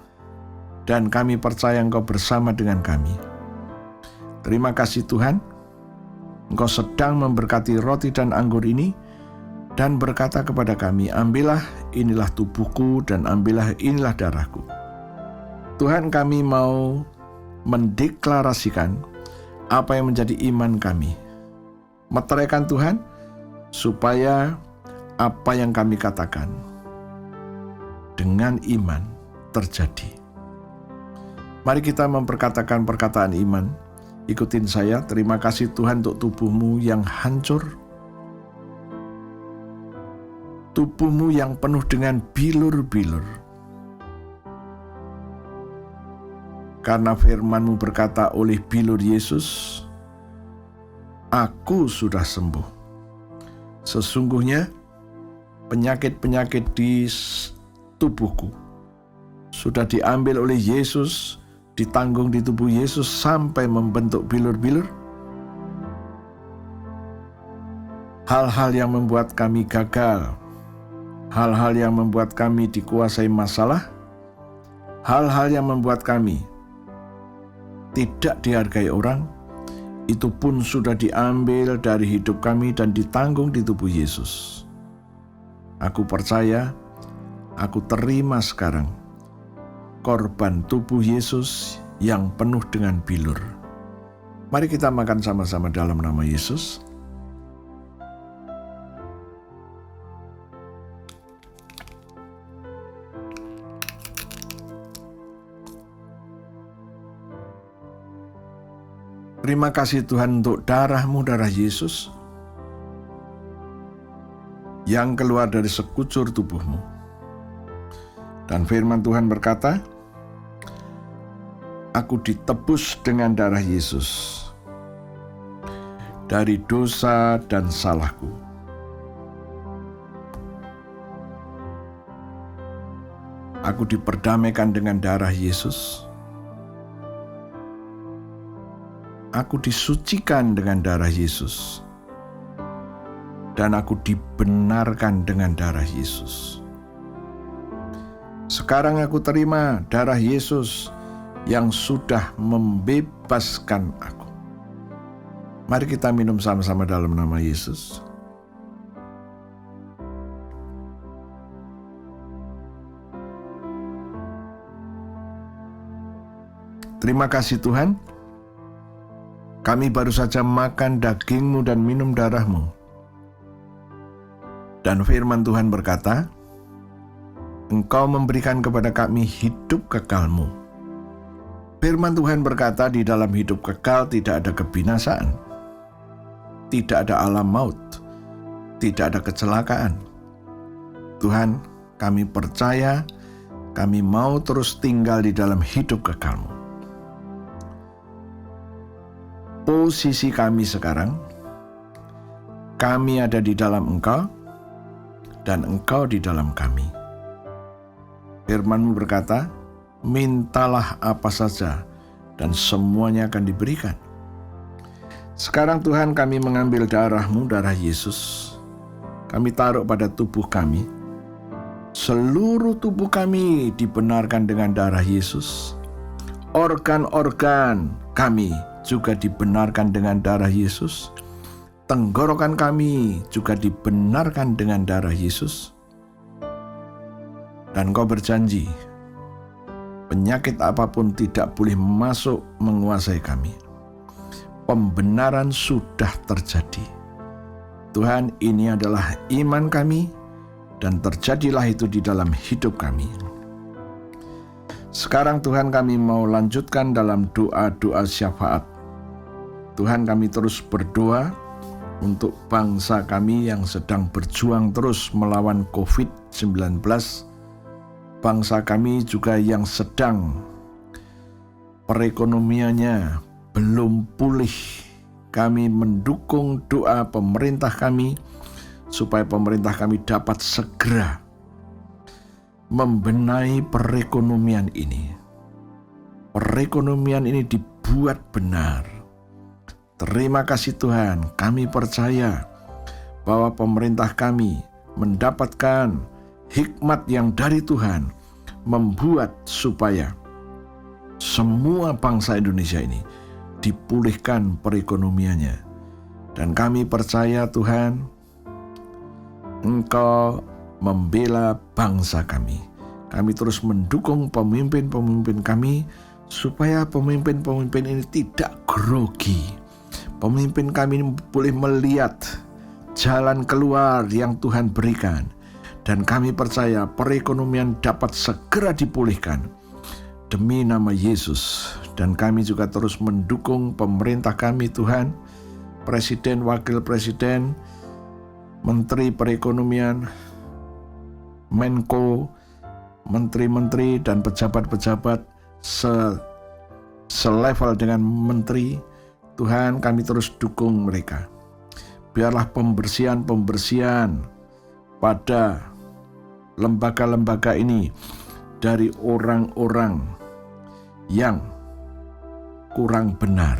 dan kami percaya Engkau bersama dengan kami. Terima kasih Tuhan, Engkau sedang memberkati roti dan anggur ini, dan berkata kepada kami, ambillah, inilah tubuhku, dan ambillah, inilah darahku. Tuhan, kami mau mendeklarasikan apa yang menjadi iman kami. Meteraikan Tuhan, supaya apa yang kami katakan dengan iman terjadi. Mari kita memperkatakan perkataan iman. Ikutin saya. Terima kasih Tuhan untuk tubuhmu yang hancur, tubuhmu yang penuh dengan bilur-bilur. Karena firman-Mu berkata, oleh bilur Yesus, aku sudah sembuh. Sesungguhnya penyakit-penyakit di tubuhku sudah diambil oleh Yesus, ditanggung di tubuh Yesus sampai membentuk bilur-bilur. Hal-hal yang membuat kami gagal, hal-hal yang membuat kami dikuasai masalah, hal-hal yang membuat kami tidak dihargai orang, itu pun sudah diambil dari hidup kami dan ditanggung di tubuh Yesus. Aku percaya, aku terima sekarang korban tubuh Yesus yang penuh dengan bilur. Mari kita makan sama-sama dalam nama Yesus. Terima kasih Tuhan untuk darah-Mu, darah Yesus, yang keluar dari sekujur tubuh-Mu. Dan firman Tuhan berkata, aku ditebus dengan darah Yesus dari dosa dan salahku. Aku diperdamaikan dengan darah Yesus. Aku disucikan dengan darah Yesus, dan aku dibenarkan dengan darah Yesus. Sekarang aku terima darah Yesus yang sudah membebaskan aku. Mari kita minum sama-sama dalam nama Yesus. Terima kasih Tuhan. Kami baru saja makan daging-Mu dan minum darah-Mu. Dan firman Tuhan berkata, Engkau memberikan kepada kami hidup kekal-Mu. Firman Tuhan berkata di dalam hidup kekal tidak ada kebinasaan, tidak ada alam maut, tidak ada kecelakaan. Tuhan, kami percaya, kami mau terus tinggal di dalam hidup kekal-Mu. Posisi kami sekarang, kami ada di dalam Engkau, dan Engkau di dalam kami. Firman-Mu berkata, mintalah apa saja, dan semuanya akan diberikan. Sekarang Tuhan, kami mengambil darah-Mu, darah Yesus. Kami taruh pada tubuh kami. Seluruh tubuh kami dibenarkan dengan darah Yesus. Organ-organ kami juga dibenarkan dengan darah Yesus. Tenggorokan kami juga dibenarkan dengan darah Yesus. Dan Kau berjanji, penyakit apapun tidak boleh masuk menguasai kami. Pembenaran sudah terjadi. Tuhan, ini adalah iman kami, dan terjadilah itu di dalam hidup kami. Sekarang Tuhan, kami mau lanjutkan dalam doa-doa syafaat. Tuhan, kami terus berdoa untuk bangsa kami yang sedang berjuang terus melawan COVID-19. Bangsa kami juga yang sedang perekonomiannya belum pulih. Kami mendukung doa pemerintah kami supaya pemerintah kami dapat segera membenahi perekonomian ini. Perekonomian ini dibuat benar. Terima kasih Tuhan, kami percaya bahwa pemerintah kami mendapatkan hikmat yang dari Tuhan, membuat supaya semua bangsa Indonesia ini dipulihkan perekonomiannya. Dan kami percaya Tuhan, Engkau membela bangsa kami. Kami terus mendukung pemimpin-pemimpin kami supaya pemimpin-pemimpin ini tidak grogi. Pemimpin kami ini boleh melihat jalan keluar yang Tuhan berikan. Dan kami percaya perekonomian dapat segera dipulihkan demi nama Yesus. Dan kami juga terus mendukung pemerintah kami Tuhan, Presiden, Wakil Presiden, Menteri Perekonomian, Menko, menteri-menteri dan pejabat-pejabat selevel dengan menteri. Tuhan, kami terus dukung mereka. Biarlah pembersihan pada lembaga-lembaga ini dari orang-orang yang kurang benar.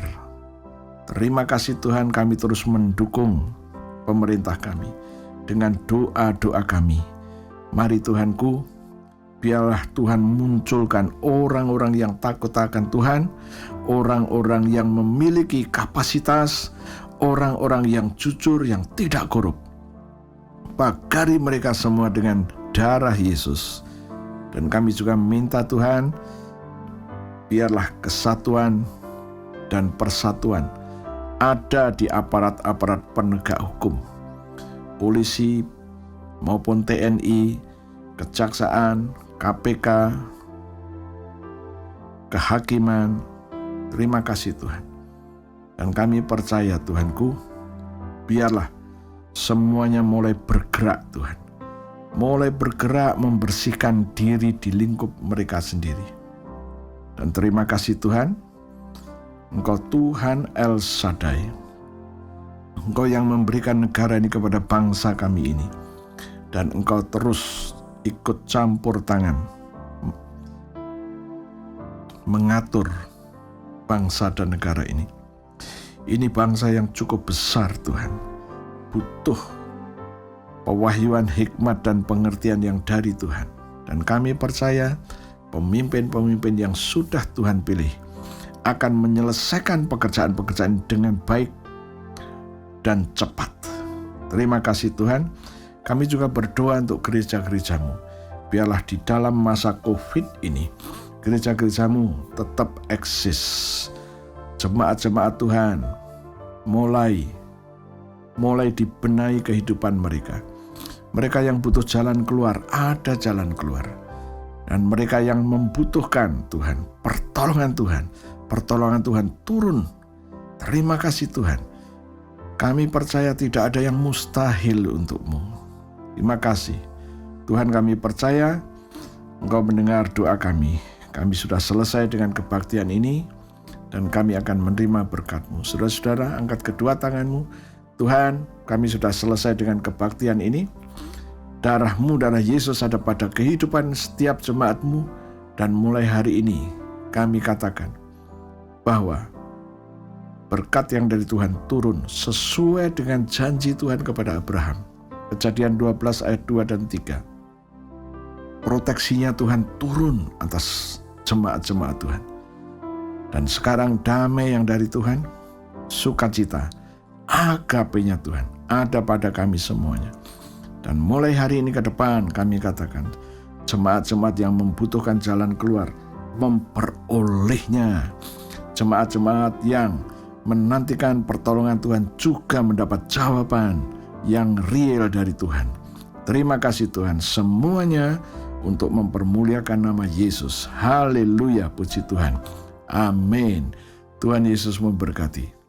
Terima kasih Tuhan, kami terus mendukung pemerintah kami dengan doa-doa kami. Mari Tuhanku, biarlah Tuhan munculkan orang-orang yang takut akan Tuhan, orang-orang yang memiliki kapasitas, orang-orang yang jujur, yang tidak korup. Pagari mereka semua dengan darah Yesus. Dan kami juga minta Tuhan, biarlah kesatuan dan persatuan ada di aparat-aparat penegak hukum, polisi maupun TNI, kejaksaan, KPK, kehakiman. Terima kasih Tuhan. Dan kami percaya Tuhanku, biarlah semuanya mulai bergerak Tuhan. Mulai bergerak membersihkan diri di lingkup mereka sendiri. Dan terima kasih Tuhan, Engkau Tuhan El Shaddai. Engkau yang memberikan negara ini kepada bangsa kami ini. Dan Engkau terus ikut campur tangan mengatur bangsa dan negara ini. Ini bangsa yang cukup besar Tuhan, butuh pewahyuan, hikmat dan pengertian yang dari Tuhan. Dan kami percaya pemimpin-pemimpin yang sudah Tuhan pilih akan menyelesaikan pekerjaan-pekerjaan dengan baik dan cepat. Terima kasih Tuhan. Kami juga berdoa untuk gereja-gerejamu. Biarlah di dalam masa COVID ini, gereja-gerejamu tetap eksis. Jemaat-jemaat Tuhan mulai dibenahi kehidupan mereka. Mereka yang butuh jalan keluar, ada jalan keluar. Dan mereka yang membutuhkan Tuhan, pertolongan Tuhan turun. Terima kasih Tuhan. Kami percaya tidak ada yang mustahil untuk-Mu. Terima kasih. Tuhan, kami percaya Engkau mendengar doa kami. Kami sudah selesai dengan kebaktian ini dan kami akan menerima berkat-Mu. Saudara-saudara, angkat kedua tangan-Mu. Tuhan, kami sudah selesai dengan kebaktian ini. Darah-Mu, darah Yesus ada pada kehidupan setiap jemaat-Mu. Dan mulai hari ini kami katakan bahwa berkat yang dari Tuhan turun sesuai dengan janji Tuhan kepada Abraham. Kejadian 12 ayat 2 dan 3. Proteksinya Tuhan turun atas jemaat-jemaat Tuhan. Dan sekarang damai yang dari Tuhan, sukacita, agape-nya Tuhan ada pada kami semuanya. Dan mulai hari ini ke depan kami katakan, jemaat-jemaat yang membutuhkan jalan keluar, memperolehnya. Jemaat-jemaat yang menantikan pertolongan Tuhan juga mendapat jawaban yang real dari Tuhan. Terima kasih Tuhan, semuanya untuk mempermuliakan nama Yesus. Haleluya, puji Tuhan. Amin. Tuhan Yesus memberkati.